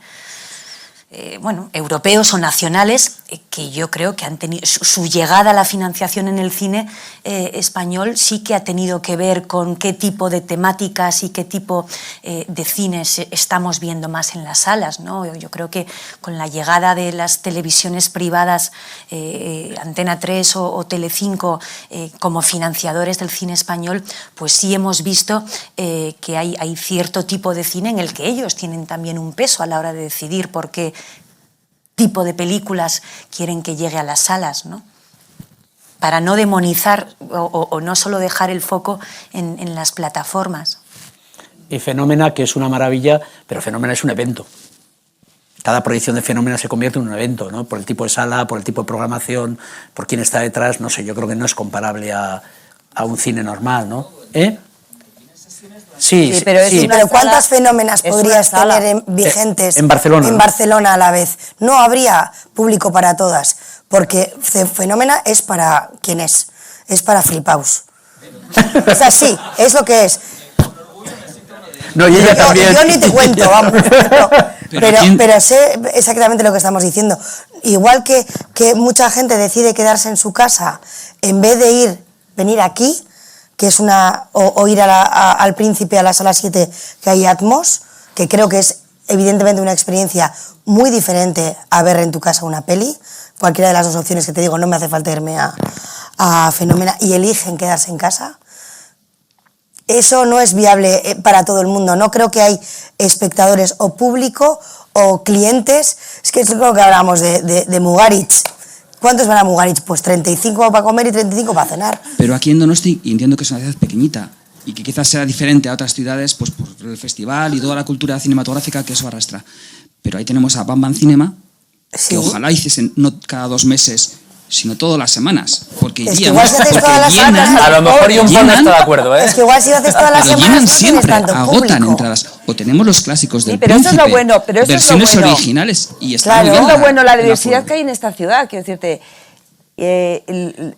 europeos o nacionales, que yo creo que han tenido su llegada a la financiación en el cine español sí que ha tenido que ver con qué tipo de temáticas y qué tipo de cines estamos viendo más en las salas, ¿no? Yo creo que con la llegada de las televisiones privadas, Antena 3 o Telecinco, como financiadores del cine español, pues sí hemos visto que hay cierto tipo de cine en el que ellos tienen también un peso a la hora de decidir por qué tipo de películas quieren que llegue a las salas, ¿no? Para no demonizar o no solo dejar el foco en las plataformas. Y Fenómena, que es una maravilla, pero Fenómena es un evento. Cada proyección de Fenómena se convierte en un evento, ¿no? Por el tipo de sala, por el tipo de programación, por quién está detrás, no sé, yo creo que no es comparable a un cine normal, ¿no? Sí, Sí, pero es sí. una Pero ¿cuántas sala- fenómenas es podrías una sala. tener vigentes En Barcelona, en ¿no? Barcelona a la vez? No habría público para todas, porque Fenómena es para quien es para flipaos. Es así, es lo que es. No, y ella también. Yo ni te cuento, vamos. Pero sé exactamente lo que estamos diciendo. Igual que mucha gente decide quedarse en su casa en vez de venir aquí, que es o ir al Príncipe, a la sala 7, que hay Atmos, que creo que es evidentemente una experiencia muy diferente a ver en tu casa una peli. Cualquiera de las dos opciones que te digo, no me hace falta irme a Fenómena, y eligen quedarse en casa. Eso no es viable para todo el mundo. No creo que hay espectadores o público o clientes. Es que es lo que hablábamos de Mugaritz. ¿Cuántos van a Mugaritz? Pues 35 para comer y 35 para cenar. Pero aquí en Donosti, y entiendo que es una ciudad pequeñita y que quizás sea diferente a otras ciudades pues por el festival y toda la cultura cinematográfica que eso arrastra. Pero ahí tenemos a Bam Bam Cinema, Sí. que ojalá hiciesen no cada 2 meses, sino todas las semanas. Porque Es que llenan, igual si haces todas las llenan, semanas, A lo mejor John Paul está de acuerdo, ¿eh? Es que igual si haces todas las pero semanas llenan no tienes siempre, tanto agotan público. entradas. O tenemos los clásicos del Sí, pero eso es lo Príncipe, bueno, pero eso es lo versiones bueno. originales. Y está Claro. muy Y bien es lo bueno, la el diversidad aforo. que hay en esta ciudad, quiero decirte.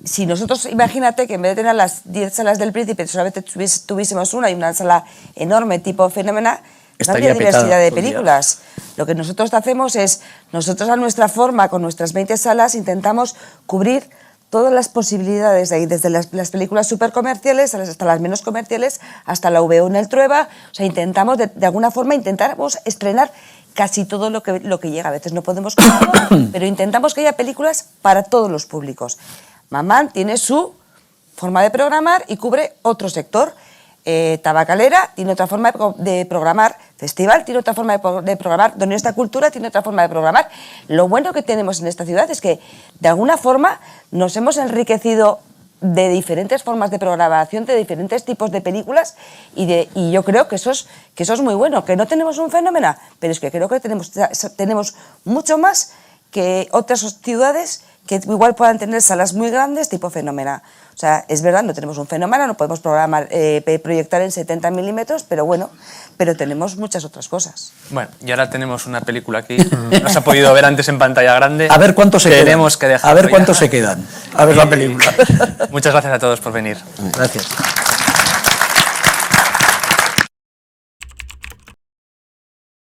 Si nosotros, imagínate que en vez de tener las 10 salas del Príncipe, solamente tuviésemos una y una sala enorme tipo Fenómena, no Estaría habría diversidad petada de todo el día. películas. Lo que nosotros hacemos es, nosotros a nuestra forma, con nuestras 20 salas, intentamos cubrir todas las posibilidades de ahí, desde las películas súper comerciales hasta las menos comerciales, hasta la VO en el Trueba. O sea, intentamos, de alguna forma, intentamos estrenar casi todo lo que llega. A veces no podemos con todo, pero intentamos que haya películas para todos los públicos. Mamán tiene su forma de programar y cubre otro sector. Tabacalera tiene otra forma de programar. Festival tiene otra forma de programar. Donde está Cultura tiene otra forma de programar. Lo bueno que tenemos en esta ciudad es que, de alguna forma, nos hemos enriquecido de diferentes formas de programación, de diferentes tipos de películas, y yo creo que eso es muy bueno. Que no tenemos un Fenómeno, pero es que creo que tenemos mucho más que otras ciudades que igual puedan tener salas muy grandes tipo Fenómeno. O sea, es verdad, no tenemos un Fenómeno, no podemos proyectar en 70 milímetros, pero bueno, pero tenemos muchas otras cosas. Bueno, y ahora tenemos una película aquí. No se ha podido ver antes en pantalla grande. A ver cuántos se Tenemos quedan. que dejarlo A ver ya. cuántos se quedan. A ver la película. Muchas gracias a todos por venir. Gracias.